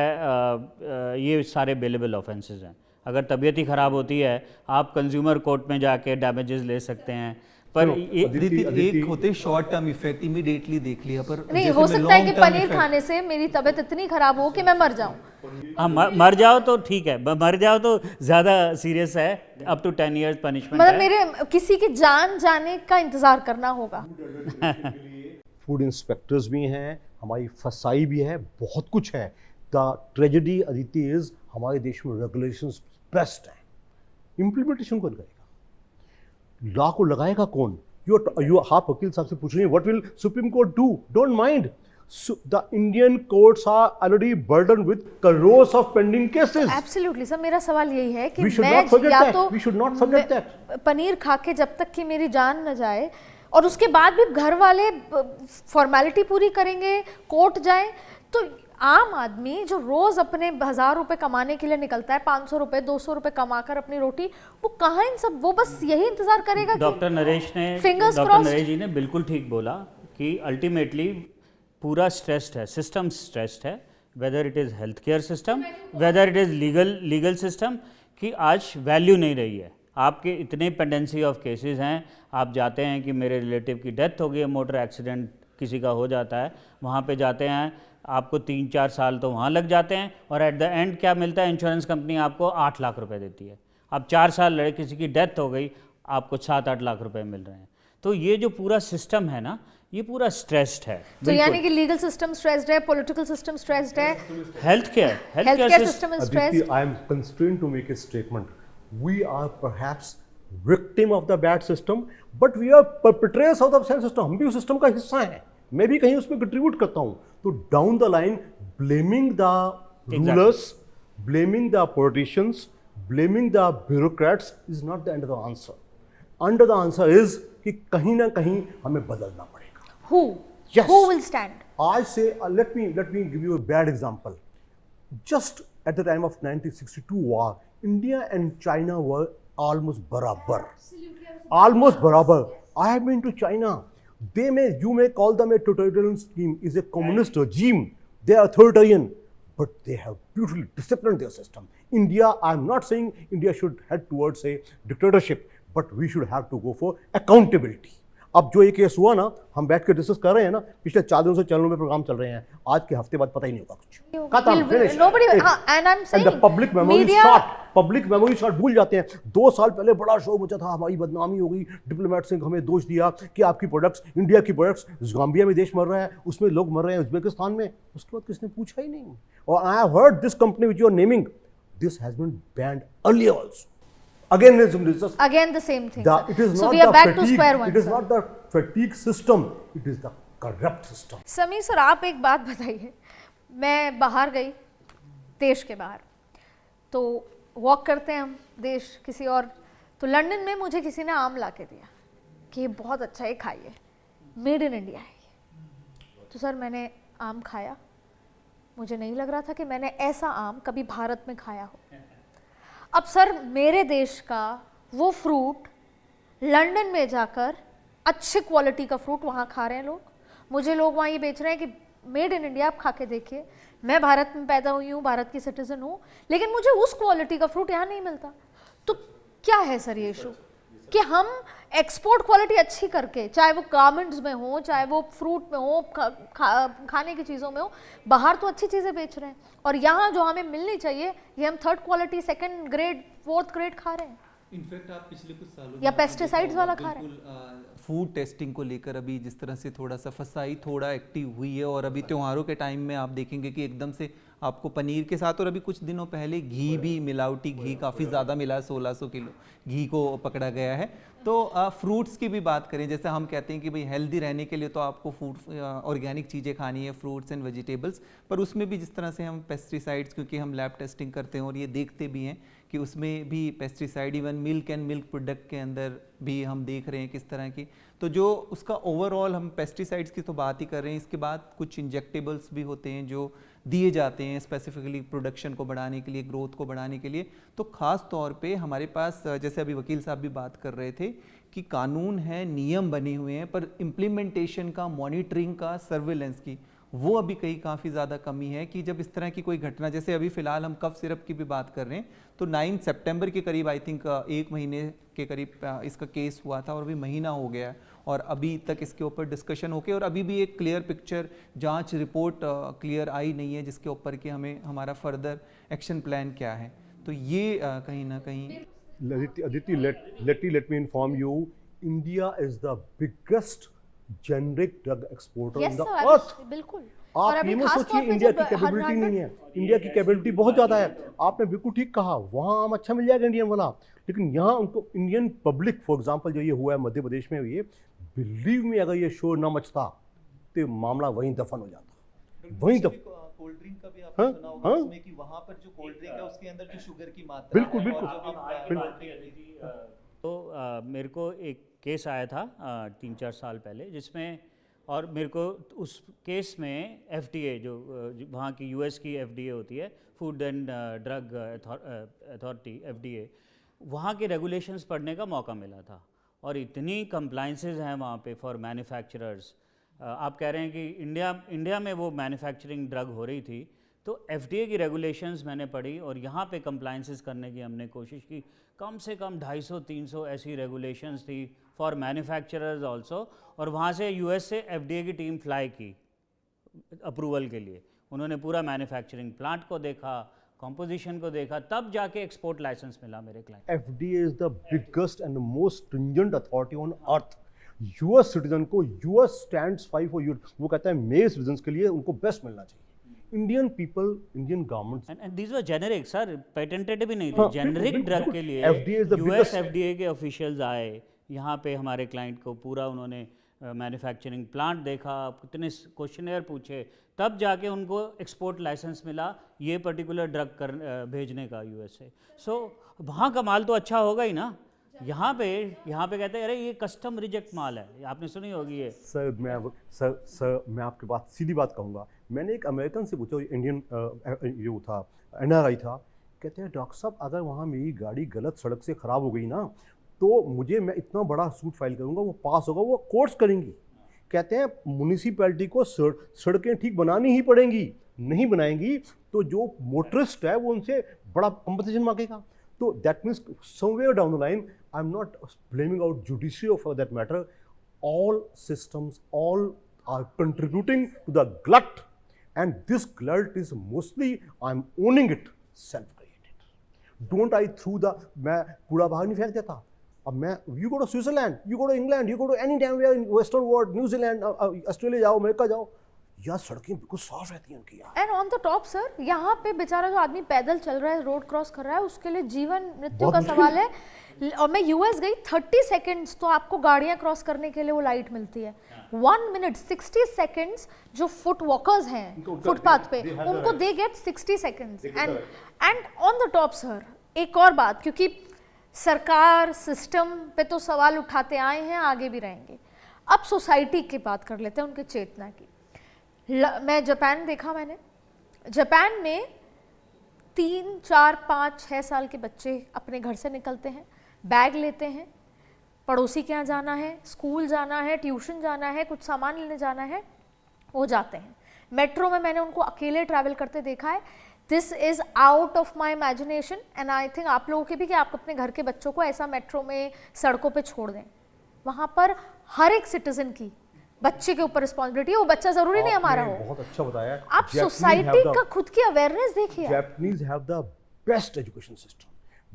ये सारे बेलेबल ऑफेंसेस हैं। अगर तबीयत ही खराब होती है, आप कंज्यूमर कोर्ट में जाके डैमेजेस ले सकते हैं, पर एक होते शॉर्ट टर्म इफेक्ट, इमीडिएटली देख लिया, पर नहीं, जैसे हो में सकता है long कि term पनीर effect- खाने से मेरी तबीयत इतनी खराब हो कि मैं मर जाऊं। हाँ, मर जाओ तो ठीक है, मर जाओ तो ज़्यादा सीरियस है, अप टू 10 years पनिशमेंट मतलब है। मेरे किसी की जान जाने का इंतजार करना होगा। फूड इंस्पेक्टर्स भी हैं, हमारी फसाई भी है, बहुत कुछ है। द ट्रेजेडी अदिति इज हमारे देश में रेगुलेशंस बेस्ट हैं, इम्प्लीमेंटेशन कौन करेगा? लॉ को लगाएगा कौन? यू आप वकील साहब से पूछ रही हैं what will supreme court do? Don't mind, the Indian courts are already burden with crores of pending cases. Absolutely sir, मेरा सवाल यही है कि We should मैं not forget या that. तो We should not forget that. Paneer खा के जब तक कि मेरी जान न जाए, और उसके बाद भी घर वाले फॉर्मेलिटी पूरी करेंगे, कोर्ट जाए, तो आम आदमी जो रोज अपने 1000 रुपए कमाने के लिए निकलता है, 500 रुपए 200 रुपए कमाकर अपनी रोटी, वो कहाँ इन सब, वो बस यही इंतजार करेगा। डॉक्टर नरेश जी ने बिल्कुल ठीक बोला कि अल्टीमेटली पूरा स्ट्रेस्ड है, सिस्टम स्ट्रेस्ड है, whether it is health care system, whether it is legal system, कि आज वैल्यू नहीं रही है। आपके इतने पेंडेंसी ऑफ केसेस हैं, आप जाते हैं कि मेरे रिलेटिव की डेथ हो गई है, मोटर एक्सीडेंट किसी का हो जाता है, वहाँ पे जाते हैं, आपको 3-4 साल तो वहाँ लग जाते हैं, और एट द एंड क्या मिलता है? इंश्योरेंस कंपनी आपको 8 लाख रुपए देती है। अब 4 साल लड़े, किसी की डेथ हो गई, आपको 7-8 लाख रुपए मिल रहे हैं। तो ये जो पूरा सिस्टम है ना, ये पूरा स्ट्रेस्ड है। तो यानी कि लीगल सिस्टम स्ट्रेस्ड है, पॉलिटिकल सिस्टम स्ट्रेस्ड है, health care system is stressed. I am constrained to make a statement. We are perhaps victim of the bad system, but we are perpetrators of the same system. हम भी उस सिस्टम का हिस्सा हैं, मैं भी कहीं उसमें कंट्रीब्यूट करता हूँ। तो down the line blaming the rulers, blaming the politicians, blaming the bureaucrats is not the end of the answer. Under the answer is कि कहीं ना कहीं हमें बदलना पड़ेगा। Who? Yes. Who will stand? I say, let me give you a bad example. Just at the time of 1962 war, India and China were almost barabar. Almost barabar. I have been to China. You may call them a totalitarian scheme, is a communist regime. They are authoritarian, but they have beautifully disciplined their system. India, I'm not saying India should head towards a dictatorship, but we should have to go for accountability. अब जो ये केस हुआ ना, हम बैठ के डिस्कस कर रहे हैं ना, पिछले 4 दिनों से चैनलों में प्रोग्राम चल रहे हैं, आज के हफ्ते बाद पता ही नहीं होगा कुछ। And I'm saying, the public memory is short. Public memory shot भूल जाते हैं। 2 साल पहले बड़ा शो मचा था, हमारी बदनामी हो गई, डिप्लोमेट्स ने हमें दोष दिया कि आपकी प्रोडक्ट्स, इंडिया की प्रोडक्ट्स, गाम्बिया में देश मर रहा है, उसमें लोग मर रहे हैं, उज्बेकिस्तान में, उसके बाद किसने पूछा ही नहीं। और I have heard this company which you are naming, this has been banned earlier also. Again the same thing. It is so not we are the back fatigue, to square one. It is not the fatigue system, it is the corrupt system. Sameer sir, आप एक बात बताइए, मैं बाहर गई, देश के बाहर, तो वॉक करते हैं हम देश किसी और, तो लंदन में मुझे किसी ने आम ला के दिया कि ये बहुत अच्छा है, खाइए, मेड इन इंडिया है ये। तो सर मैंने आम खाया, मुझे नहीं लग रहा था कि मैंने ऐसा आम कभी भारत में खाया हो। अब सर मेरे देश का वो फ्रूट लंदन में जाकर अच्छी क्वालिटी का फ्रूट वहाँ खा रहे हैं लोग, मुझे लोग वहाँ ये बेच रहे हैं कि मेड इन इंडिया, आप खा के देखिए, मैं भारत में पैदा हुई हूँ, भारत की सिटीजन हूँ, लेकिन मुझे उस क्वालिटी का फ्रूट यहाँ नहीं मिलता। तो क्या है सर ये इशू कि हम एक्सपोर्ट क्वालिटी अच्छी करके, चाहे वो गारमेंट्स में हो, चाहे वो फ्रूट में हो, खाने की चीज़ों में हो, बाहर तो अच्छी चीज़ें बेच रहे हैं, और यहाँ जो हमें मिलनी चाहिए ये हम 3rd quality, 2nd grade, 4th grade खा रहे हैं। इनफैक्ट आप पिछले कुछ सालों या पेस्टिसाइड्स वाला खा रहे हैं। फूड टेस्टिंग को लेकर अभी जिस तरह से थोड़ा सा फसाई थोड़ा एक्टिव हुई है, और अभी त्योहारों के टाइम में आप देखेंगे कि एकदम से आपको पनीर के साथ, और अभी कुछ दिनों पहले घी भी, मिलावटी घी काफ़ी ज़्यादा मिला, 1600 किलो घी को पकड़ा गया है। तो फ्रूट्स की भी बात करें, जैसे हम कहते हैं कि भाई हेल्दी रहने के लिए तो आपको फूड ऑर्गेनिक चीज़ें खानी है, फ्रूट्स एंड वेजिटेबल्स, पर उसमें भी जिस तरह से हम पेस्टिसाइड्स, क्योंकि हम लैब टेस्टिंग करते हैं और ये देखते भी हैं कि उसमें भी pesticide, even milk and milk product के अंदर भी हम देख रहे हैं किस तरह की, तो जो उसका ओवरऑल, हम पेस्टिसाइड्स की तो बात ही कर रहे हैं, इसके बाद कुछ इंजेक्टेबल्स भी होते हैं जो दिए जाते हैं स्पेसिफिकली प्रोडक्शन को बढ़ाने के लिए, ग्रोथ को बढ़ाने के लिए। तो ख़ास तौर पे हमारे पास, जैसे अभी वकील साहब भी बात कर रहे थे कि कानून है, नियम बने हुए हैं, पर इम्प्लीमेंटेशन का, मॉनिटरिंग का, सर्विलेंस की, वो अभी कहीं काफ़ी ज़्यादा कमी है कि जब इस तरह की कोई घटना, जैसे अभी फ़िलहाल हम कफ सिरप की भी बात कर रहे हैं, तो 9 सितंबर के करीब, आई थिंक 1 महीने के करीब इसका केस हुआ था, और अभी महीना हो गया है और अभी तक इसके ऊपर डिस्कशन होके, और अभी भी एक क्लियर पिक्चर, जांच रिपोर्ट क्लियर आई नहीं है जिसके ऊपर कि हमें हमारा फर्दर एक्शन प्लान क्या है। तो ये कहीं ना कहीं Aditi, let me inform you, India is the biggest generic drug exporter Yes, in the sir, earth. बिल्कुल। और आप अभी ये मत खास सोचिए तौर पे इंडिया जब की कैपेबिलिटी 100 नहीं है, इंडिया की कैपेबिलिटी बहुत ज़्यादा है। आपने बिल्कुल ठीक कहा, वहाँ आम अच्छा मिल जाएगा इंडियन वाला, लेकिन यहाँ उनको इंडियन पब्लिक, फॉर एग्जांपल जो ये हुआ है मध्य प्रदेश में, ये बिलीव में अगर ये शोर ना मचता तो मामला वहीं दफन हो जाता, वहीं दफन। कोल्ड ड्रिंक का भी आपने सुना होगा उसमें कि वहाँ पर जो कोल्ड ड्रिंक है उसके अंदर जो शुगर की मात्रा बिल्कुल है, बिल्कुल और जो भी तो मेरे को एक केस आया था 3-4 साल पहले, जिसमें, और मेरे को उस केस में FDA, जो वहाँ की US की FDA होती है, food and drug authority, FDA, वहाँ के रेगुलेशंस पढ़ने का मौका मिला था, और इतनी कंप्लाइंसेस हैं वहाँ पे फॉर मैन्युफैक्चरर्स। आप कह रहे हैं कि इंडिया में वो मैन्युफैक्चरिंग ड्रग हो रही थी, तो FDA की रेगुलेशंस मैंने पढ़ी, और यहाँ पे कंप्लाइंसेस करने की हमने कोशिश की। कम से कम 250-300 ऐसी रेगुलेशंस थी फॉर मैन्युफैक्चरर्स आल्सो, और वहाँ से US से FDA की टीम फ्लाई की अप्रूवल के लिए। उन्होंने पूरा मैन्युफैक्चरिंग प्लांट को देखा, कॉम्पोजिशन को देखा, तब जाके एक्सपोर्ट लाइसेंस मिला मेरे client. FDA is the biggest and most stringent authority on earth. US citizen को, US stands five for you, वो कहता है मेल सिटीजन के लिए उनको बेस्ट मिलना चाहिए। Indian people, Indian government, and these were generic sir, patented भी नहीं थे, हाँ, जेनेरिक बिल्कुल, ड्रग बिल्कुल। के लिए FDA is the US biggest- FDA के ऑफिशियल्स आए यहाँ पे, हमारे क्लाइंट को पूरा उन्होंने मैन्युफैक्चरिंग प्लांट देखा, कितने क्वेश्चनेयर पूछे, तब जाके उनको एक्सपोर्ट लाइसेंस मिला ये पर्टिकुलर ड्रग भेजने का US से। सो वहाँ का माल तो अच्छा होगा ही ना, यहाँ पे कहते हैं अरे ये कस्टम रिजेक्ट माल है, आपने सुनी होगी ये। सर मैं आपकी बात, सीधी बात कहूँगा, मैंने एक अमेरिकन से पूछा, इंडियन जो था, NRI था, कहते हैं डॉक्टर साहब अगर वहाँ मेरी गाड़ी गलत सड़क से ख़राब हो गई ना, तो मैं इतना बड़ा सूट फाइल करूँगा, वो पास होगा, वो कोर्ट्स करेंगी। कहते हैं म्यूनिसिपैलिटी को सड़कें ठीक बनानी ही पड़ेंगी, नहीं बनाएंगी तो जो मोटरिस्ट है वो उनसे बड़ा कंपटीशन मांगेगा। तो that means somewhere down the line, I am not blaming out judiciary for that matter, all systems, all are contributing to the glut, and this glut is mostly, I'm owning it, self-created. Don't I through the, मैं कूड़ा बाहर नहीं फेंक देता। अब मैं, you go to Switzerland, you go to England, you go to any damn where in Western world, New Zealand, Australia जाओ, अमेरिका जाओ, यार सड़कें बिल्कुल साफ रहती हैं उनकी यार। And on the top sir, यहाँ पे बेचारा जो आदमी पैदल चल रहा है, रोड क्रॉस कर रहा है, उसके लिए जीवन मृत्यु का सवाल है। और मैं US गई, 30 सेकंड्स तो आपको गाड़ियाँ क्रॉस करने के लिए वो लाइट मिलती है, 1 मिनट 60 सेकंड्स जो फुट वॉकर्स हैं फुटपाथ पे, उनको they get 60 seconds. And on the top sir, एक और बात, क्योंकि सरकार सिस्टम पे तो सवाल उठाते आए हैं, आगे भी रहेंगे, अब सोसाइटी की बात कर लेते हैं, उनके चेतना की। मैं जापान देखा, मैंने जापान में 3, 4, 5, 6 साल के बच्चे अपने घर से निकलते हैं, बैग लेते हैं, पड़ोसी के यहाँ जाना है, स्कूल जाना है, ट्यूशन जाना है, कुछ सामान लेने जाना है, वो जाते हैं। मेट्रो में मैंने उनको अकेले ट्रैवल करते देखा है। This is out of my imagination, and I think आप लोगों के भी, कि आप अपने घर के बच्चों को ऐसा मेट्रो में, सड़कों पे छोड़ दें। वहाँ पर हर एक सिटीजन की, बच्चे के ऊपर रिस्पॉन्सिबिलिटी है, वो बच्चा जरूरी नहीं हमारा हो। बहुत अच्छा बताया। आप सोसाइटी का खुद की अवेयरनेस देखिए। Japanese have the best education system.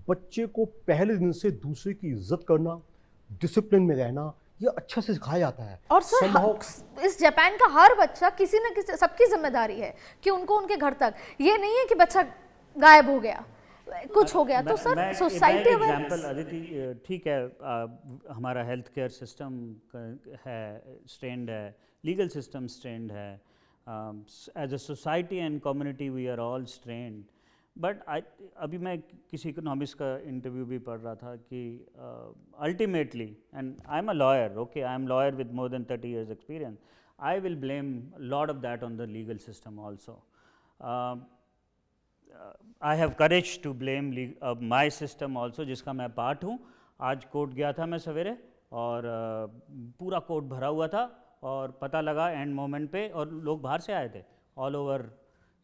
बच्चे को पहले दिन से दूसरे की इज्जत करना, डिसिप्लिन में रहना, ये अच्छा से सिखाया जाता है। और सर इस जापान का हर बच्चा किसी न किसी, सबकी जिम्मेदारी है कि उनको उनके घर तक, ये नहीं है कि बच्चा गायब हो गया, कुछ हो गया तो सर सोसाइटी एग्जांपल अदिति, ठीक है, हमारा हेल्थ केयर सिस्टम है स्ट्रेंड है, लीगल सिस्टम स्ट्रेंड है, as a society and community we are all stranded, but अभी मैं किसी इकोनॉमिस्ट का इंटरव्यू भी पढ़ रहा था कि ultimately, and I am a lawyer, okay, I am lawyer with more than 30 years experience, I will blame lot of that on the legal system also. I have courage to blame my system also, जिसका मैं पार्ट हूँ. आज कोर्ट गया था मैं सवेरे और पूरा कोर्ट भरा हुआ था और पता लगा एंड मोमेंट पे, और लोग बाहर से आए थे, ऑल ओवर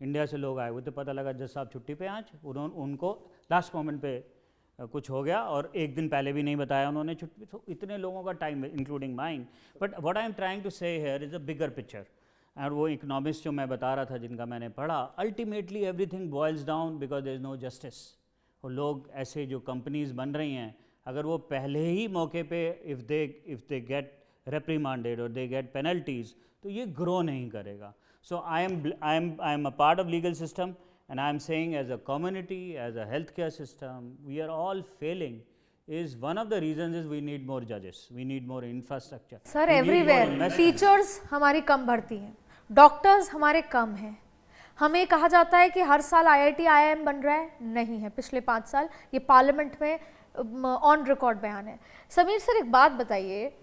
इंडिया से लोग आए हुए थे, पता लगा जज साहब छुट्टी पे आज, उनको लास्ट मोमेंट पे कुछ हो गया और एक दिन पहले भी नहीं बताया उन्होंने छुट्टी. तो इतने लोगों का time, including mine. But what I am trying to say here is a bigger picture. और वो इकोनॉमिस्ट जो मैं बता रहा था जिनका मैंने पढ़ा, ultimately everything boils down because there is no justice. और लोग ऐसे जो कंपनीज बन रही हैं, अगर वो पहले ही मौके पे if they get reprimanded or they get penalties, तो ये ग्रो नहीं करेगा. So I am a part of legal system, and I am saying as a community, as a healthcare system, we are all failing. Is one of the reasons is we need more judges, we need more infrastructure. Sir, everywhere teachers हमारी कम भर्ती हैं, डॉक्टर्स हमारे कम हैं. हमें कहा जाता है कि हर साल IIT IIM बन रहा है, नहीं है. पिछले 5 साल ये पार्लियामेंट में ऑन रिकॉर्ड बयान है. समीर सर, एक बात बताइए,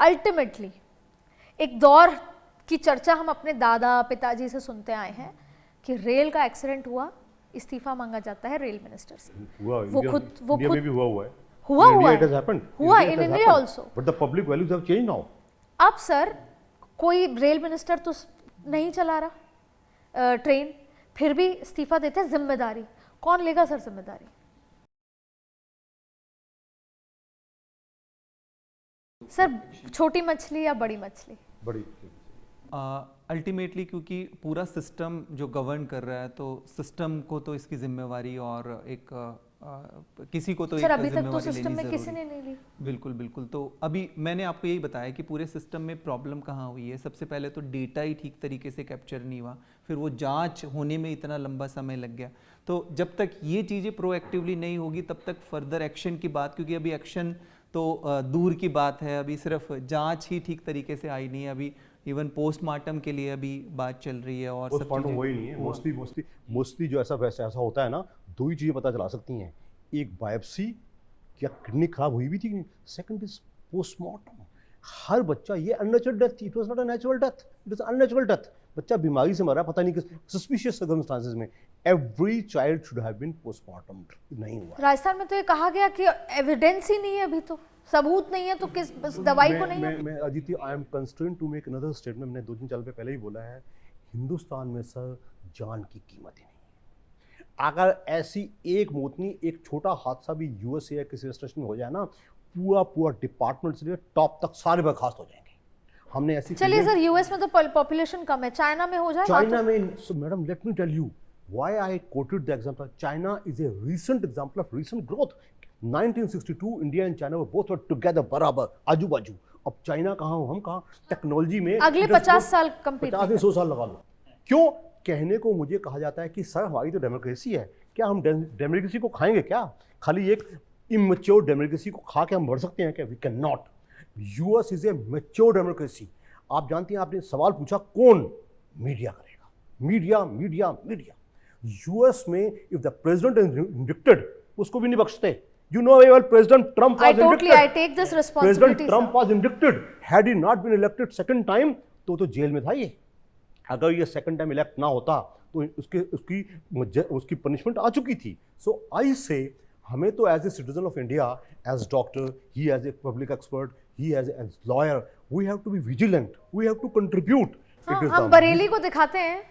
अल्टीमेटली एक दौर की चर्चा हम अपने दादा पिताजी से सुनते आए हैं कि रेल का एक्सीडेंट हुआ, इस्तीफा मांगा जाता है रेल मिनिस्टर से. वो खुद में भी हुआ है in India also, but the public values have changed now. अब सर कोई रेल मिनिस्टर तो नहीं चला रहा ट्रेन, फिर भी इस्तीफा देते हैं. जिम्मेदारी कौन लेगा सर? जिम्मेदारी सर छोटी मछली या बड़ी मछली? बड़ी. अल्टीमेटली क्योंकि पूरा सिस्टम जो गवर्न कर रहा है, तो सिस्टम को तो इसकी जिम्मेवारी और एक किसी को तो सर एक अभी तक तो जिम्मेवारी सिस्टम लेनी में किसी जरूरी. ने नहीं ली. बिल्कुल बिल्कुल. तो अभी मैंने आपको यही बताया कि पूरे सिस्टम में प्रॉब्लम कहाँ हुई है. सबसे पहले तो डेटा ही ठीक तरीके से कैप्चर नहीं हुआ, फिर वो जांच होने में इतना लंबा समय लग गया. तो जब तक ये चीज़ें प्रोएक्टिवली नहीं होगी तब तक फर्दर एक्शन की बात, क्योंकि अभी एक्शन तो दूर की बात है, अभी सिर्फ जांच ही ठीक तरीके से आई नहीं है. अभी इवन पोस्टमार्टम के लिए अभी बात चल रही है और सब चीजें वही नहीं है. मोस्टली जो ऐसा होता है ना, 2 ही चीज़ें पता चला सकती हैं. एक बायोप्सी, क्या किडनी खराब हुई भी थी, सेकंड इज पोस्टमार्टम. हर बच्चा, ये अननेचुरल डेथ थी, it was not a natural death, it is unnatural death. बच्चा बीमारी से मरा, पता नहीं किस सस्पिशियस सर्कमस्टांसेस में. Every child should have been postmortem. नहीं हुआ. राजस्थान में तो ये कहा गया कि एविडेंस ही नहीं है, अभी तो सबूत नहीं है, तो किस दवाई को नहीं है. मैं Aditi, I am constrained to make another statement. मैंने 2-3 साल पहले ही बोला है, हिंदुस्तान में सर जान की कीमत ही नहीं है. अगर ऐसी एक मौतनी, एक छोटा हादसा भी USA या किसी स्टेशन में हो जाए ना, पूरा डिपार्टमेंट से टॉप तक सारे बर्खास्त हो जाएंगे. हमने ऐसी, चलिए सर, US में तो पॉपुलेशन कम है, चाइना में हो जाए. चाइना में, madam let me tell you why I quoted the example. China is a recent example of recent growth. 1962 India and China were together, बराबर, आजू बाजू. अब चाइना कहाँ हो, हम कहाँ? टेक्नोलॉजी में अगले 50 साल कंपीट, 50 साल लगा लो. क्यों? कहने को मुझे कहा जाता है कि सर हमारी तो डेमोक्रेसी है, क्या हम डेमोक्रेसी को खाएंगे क्या? खाली एक इमेच्योर डेमोक्रेसी को खा के हम बढ़ सकते हैं क्या? We can not. US is a mature democracy. आप जानती हैं, आपने सवाल पूछा कौन? मीडिया करेगा. मीडिया. US में if the president is indicted, उसको भी नहीं बख्शते. You know very well, President Trump was indicted. I take this responsibility. President Trump was indicted. Had he not been elected second time, तो जेल में था ये. अगर ये सेकंड टाइम इलेक्ट ना होता तो उसकी पनिशमेंट आ चुकी थी. सो आई से, हमें तो as a citizen of India, as doctor, he as a public expert, he as a lawyer, we have to be vigilant, we have to contribute. हम बरेली को दिखाते हैं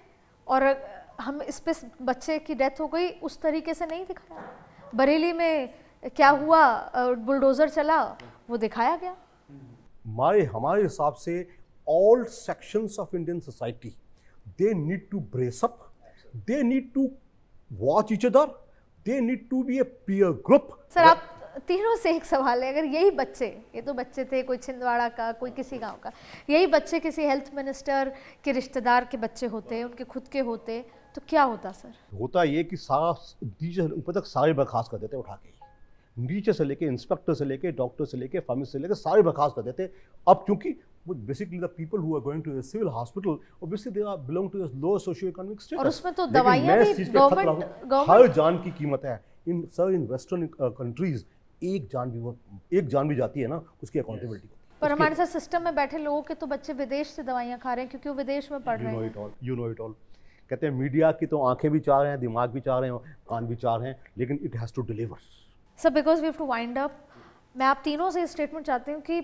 और हम इस पे बच्चे की डेथ हो गई, उस तरीके से नहीं दिखाया. बरेली में क्या हुआ, बुलडोजर चला, वो दिखाया गया. हमारे हिसाब से all sections of Indian society, they need to brace up, they need to watch each other, they need to be a peer group. Sir, आप तीनों से एक सवाल है, अगर यही बच्चे, ये तो बच्चे थे, कोई छिंदवाड़ा का, कोई किसी गांव का, यही बच्चे किसी हेल्थ मिनिस्टर के रिश्तेदार के बच्चे होते, उनके खुद के होते, तो क्या होता सर? होता ये कि सारा नीचे से ऊपर तक सारे बर्खास्त कर देते उठा के, नीचे से लेके इंस्पेक्टर से लेके डॉक्टर से लेके फार्मेसिस्ट से लेके सारे बर्खास्त कर देते। अब क्योंकि basically the people who are going to a civil hospital obviously they are belong to a lower socio economic status, और उसमें तो दवाइयां भी गवर्नमेंट हर जान की कीमत है। इन सर इन वेस्टर्न कंट्रीज एक जान भी जाती है ना, उसकी अकाउंटेबिलिटी पर हमारे साथ सिस्टम में बैठे लोगों के तो बच्चे विदेश से दवाइयां खा रहे हैं क्योंकि वो विदेश में पढ़ रहे हैं। You know it all. कहते हैं मीडिया की तो आंखें भी चाह रहे हैं, दिमाग भी चाह रहे हैं, कान भी चाह रहे हैं, लेकिन it has to deliver. Sir because we have to wind up, मैं आप तीनों से स्टेटमेंट चाहती हूँ कि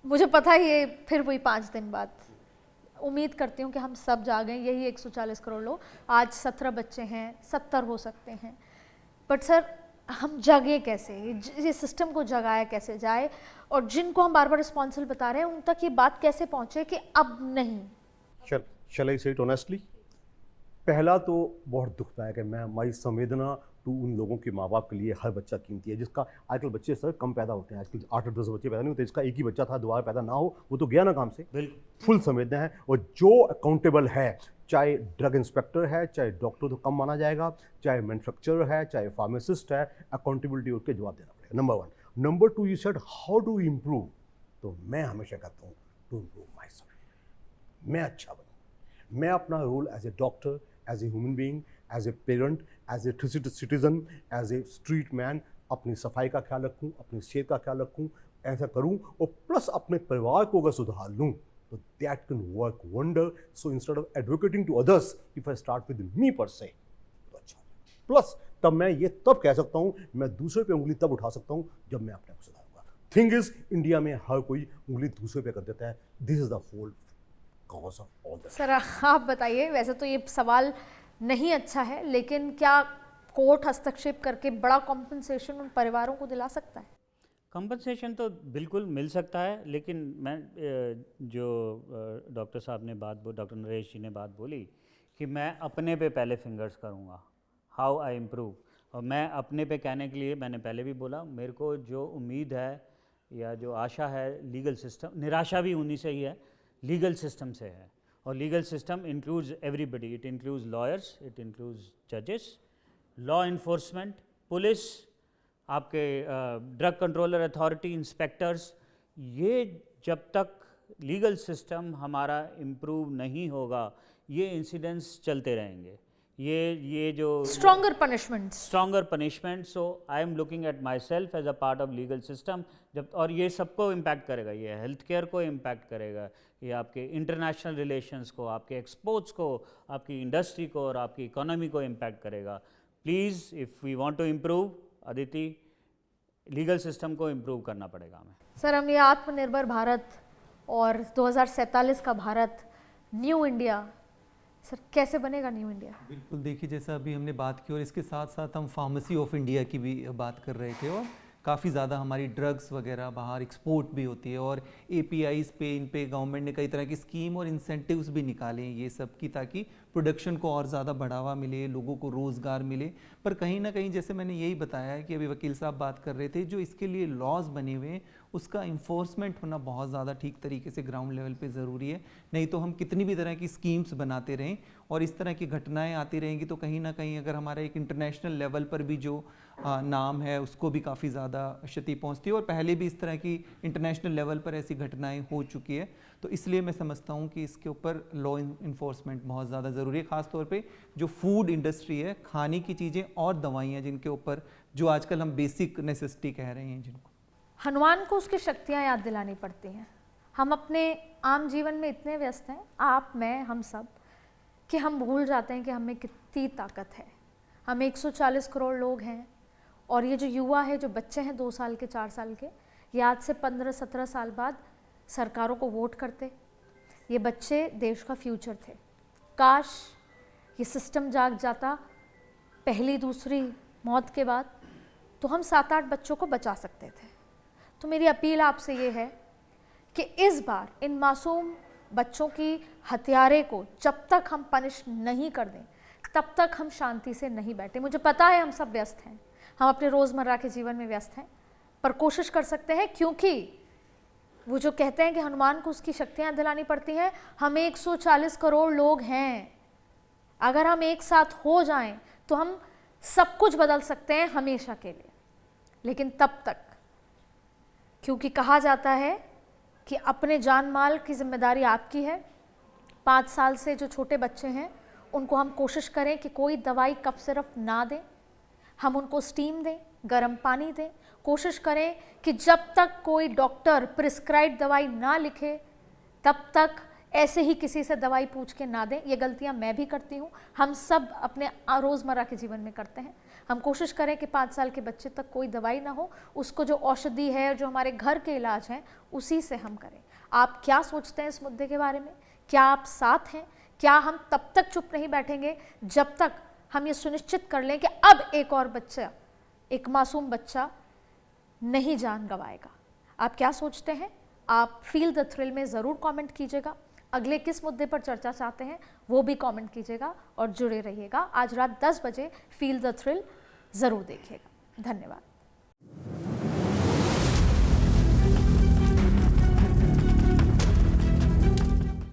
मुझे पता है ये फिर वही 5 दिन बाद, उम्मीद करती हूँ कि हम सब जागें, यही 140 करोड़ लोग, आज 17 बच्चे हैं, 70 हो सकते हैं, बट सर हम जगे कैसे, ये सिस्टम को जगाया कैसे जाए, और जिनको हम बार बार रिस्पॉन्सिबल बता रहे हैं उन तक ये बात कैसे पहुँचे कि अब नहीं। शैल आई से इट ऑनेस्टली, पहला तो बहुत दुखदायक है, मैं हमारी संवेदना टू उन लोगों के माँ बाप के लिए, हर बच्चा कीमती है, जिसका आजकल बच्चे सर कम पैदा होते हैं, आजकल 8-10 बच्चे पैदा नहीं होते, जिसका एक ही बच्चा था दोबारा पैदा ना हो, वो तो गया ना काम से। बिल्कुल फुल संवेदना है, और जो अकाउंटेबल है, चाहे ड्रग इंस्पेक्टर है, चाहे डॉक्टर तो कम माना जाएगा, चाहे मैन्युफैक्चरर है, चाहे फार्मासिस्ट है, अकाउंटेबिलिटी उसके जवाब देना पड़ेगा, number 1। Number 2, you said how to improve, तो मैं हमेशा कहता हूँ टू इम्प्रूव माई सेल्फ, मैं अच्छा बनूँ, मैं अपना role as a doctor, as a human being, as a parent, as a citizen, as a street man अपनी सफाई का ख्याल रखूं, अपनी सेहत का ख्याल रखूं, ऐसा करूं, और प्लस अपने परिवार को अगर सुधार लूं तो that can work wonder. So instead of advocating to others, if I start with me per se, तो अच्छा। प्लस तब मैं ये तब कह सकता हूं, मैं दूसरे पे उंगली तब उठा सकता हूं जब मैं अपने को सुधारूंगा। थिंग इज, इंडिया में हर कोई उंगली दूसरे पे कर देता है, this is the whole cause of all that. Sir आप बताइए, वैसे तो ये सवाल नहीं अच्छा है, लेकिन क्या कोर्ट हस्तक्षेप करके बड़ा कॉम्पनसेशन उन परिवारों को दिला सकता है? कंपनसेशन तो बिल्कुल मिल सकता है, लेकिन मैं जो डॉक्टर साहब ने डॉक्टर नरेश जी ने बात बोली कि मैं अपने पे पहले फिंगर्स करूँगा, हाउ आई इम्प्रूव, और मैं अपने पे कहने के लिए मैंने पहले भी बोला, मेरे को जो उम्मीद है या जो आशा है लीगल सिस्टम, निराशा भी उन्हीं से ही है, लीगल सिस्टम से है, और legal system includes everybody, it includes lawyers, it includes जजेस, लॉ इन्फोर्समेंट, पुलिस, आपके ड्रग कंट्रोलर अथॉरिटी, इंस्पेक्टर्स, ये जब तक लीगल सिस्टम हमारा इम्प्रूव नहीं होगा, ये इंसिडेंट्स चलते रहेंगे, ये जो stronger punishment. So I am looking at myself as a part of legal system, जब, और ये सबको इम्पैक्ट करेगा, ये हेल्थ केयर को इम्पैक्ट करेगा, ये आपके इंटरनेशनल रिलेशंस को, आपके एक्सपोर्ट्स को, आपकी इंडस्ट्री को और आपकी इकोनॉमी को इम्पैक्ट करेगा। Please if we want to improve, Aditi, legal system को इम्प्रूव करना पड़ेगा हमें। सर हम ये आत्मनिर्भर भारत और 2047 का भारत, न्यू इंडिया, सर कैसे बनेगा न्यू इंडिया? बिल्कुल, देखिए जैसा अभी हमने बात की, और इसके साथ साथ हम फार्मेसी ऑफ इंडिया की भी बात कर रहे थे, और काफ़ी ज़्यादा हमारी ड्रग्स वगैरह बाहर एक्सपोर्ट भी होती है, और APIs पे, इन पे गवर्नमेंट ने कई तरह की स्कीम और इंसेंटिव्स भी निकाले हैं ये सब की, ताकि प्रोडक्शन को और ज़्यादा बढ़ावा मिले, लोगों को रोज़गार मिले। पर कहीं ना कहीं जैसे मैंने यही बताया है कि अभी वकील साहब बात कर रहे थे, जो इसके लिए लॉज बने हुए हैं उसका इन्फोर्समेंट होना बहुत ज़्यादा ठीक तरीके से ग्राउंड लेवल पे ज़रूरी है। नहीं तो हम कितनी भी तरह की स्कीम्स बनाते रहें और इस तरह की घटनाएं आती रहेंगी, तो कहीं ना कहीं अगर हमारा एक इंटरनेशनल लेवल पर भी जो नाम है उसको भी काफ़ी ज़्यादा क्षति पहुंचती है, और पहले भी इस तरह की इंटरनेशनल लेवल पर ऐसी घटनाएं हो चुकी है। तो इसलिए मैं समझता हूं कि इसके ऊपर लॉ इन्फोर्समेंट बहुत ज़्यादा ज़रूरी है, ख़ासतौर पे जो फूड इंडस्ट्री है, खाने की चीज़ें और दवाइयाँ, जिनके ऊपर जो आजकल हम बेसिक नेसेसिटी कह रहे हैं जिनको। हनुमान को उसकी शक्तियाँ याद दिलानी पड़ती हैं। हम अपने आम जीवन में इतने व्यस्त हैं, आप, मैं, हम सब, कि हम भूल जाते हैं कि हमें कितनी ताकत है। हम 140 करोड़ लोग हैं, और ये जो युवा है, जो बच्चे हैं 2 साल के, 4 साल के, ये आज से 15-17 साल बाद सरकारों को वोट करते। ये बच्चे देश का फ्यूचर थे। काश ये सिस्टम जाग जाता पहली दूसरी मौत के बाद, तो हम 7-8 बच्चों को बचा सकते थे। तो मेरी अपील आपसे ये है कि इस बार इन मासूम बच्चों की हत्यारे को जब तक हम पनिश नहीं कर दें, तब तक हम शांति से नहीं बैठे। मुझे पता है हम सब व्यस्त हैं, हम अपने रोज़मर्रा के जीवन में व्यस्त हैं, पर कोशिश कर सकते हैं, क्योंकि वो जो कहते हैं कि हनुमान को उसकी शक्तियां दिलानी पड़ती हैं, हम 140 करोड़ लोग हैं, अगर हम एक साथ हो जाएं तो हम सब कुछ बदल सकते हैं हमेशा के लिए। लेकिन तब तक, क्योंकि कहा जाता है कि अपने जान माल की जिम्मेदारी आपकी है। 5 साल से जो छोटे बच्चे हैं उनको हम कोशिश करें कि कोई दवाई कफ सिरप ना दें, हम उनको स्टीम दें, गर्म पानी दें। कोशिश करें कि जब तक कोई डॉक्टर प्रिस्क्राइब दवाई ना लिखे तब तक ऐसे ही किसी से दवाई पूछ के ना दें। ये गलतियां मैं भी करती हूँ, हम सब अपने रोज़मर्रा के जीवन में करते हैं। हम कोशिश करें कि 5 साल के बच्चे तक कोई दवाई ना हो, उसको जो औषधि है, जो हमारे घर के इलाज हैं, उसी से हम करें। आप क्या सोचते हैं इस मुद्दे के बारे में? क्या आप साथ हैं? क्या हम तब तक चुप नहीं बैठेंगे जब तक हम ये सुनिश्चित कर लें कि अब एक और बच्चा, एक मासूम बच्चा नहीं जान गंवाएगा? आप क्या सोचते हैं? आप फील द थ्रिल में ज़रूर कमेंट कीजिएगा। अगले किस मुद्दे पर चर्चा चाहते हैं वो भी कमेंट कीजिएगा और जुड़े रहिएगा। आज रात 10 बजे फील द थ्रिल ज़रूर देखिएगा। धन्यवाद।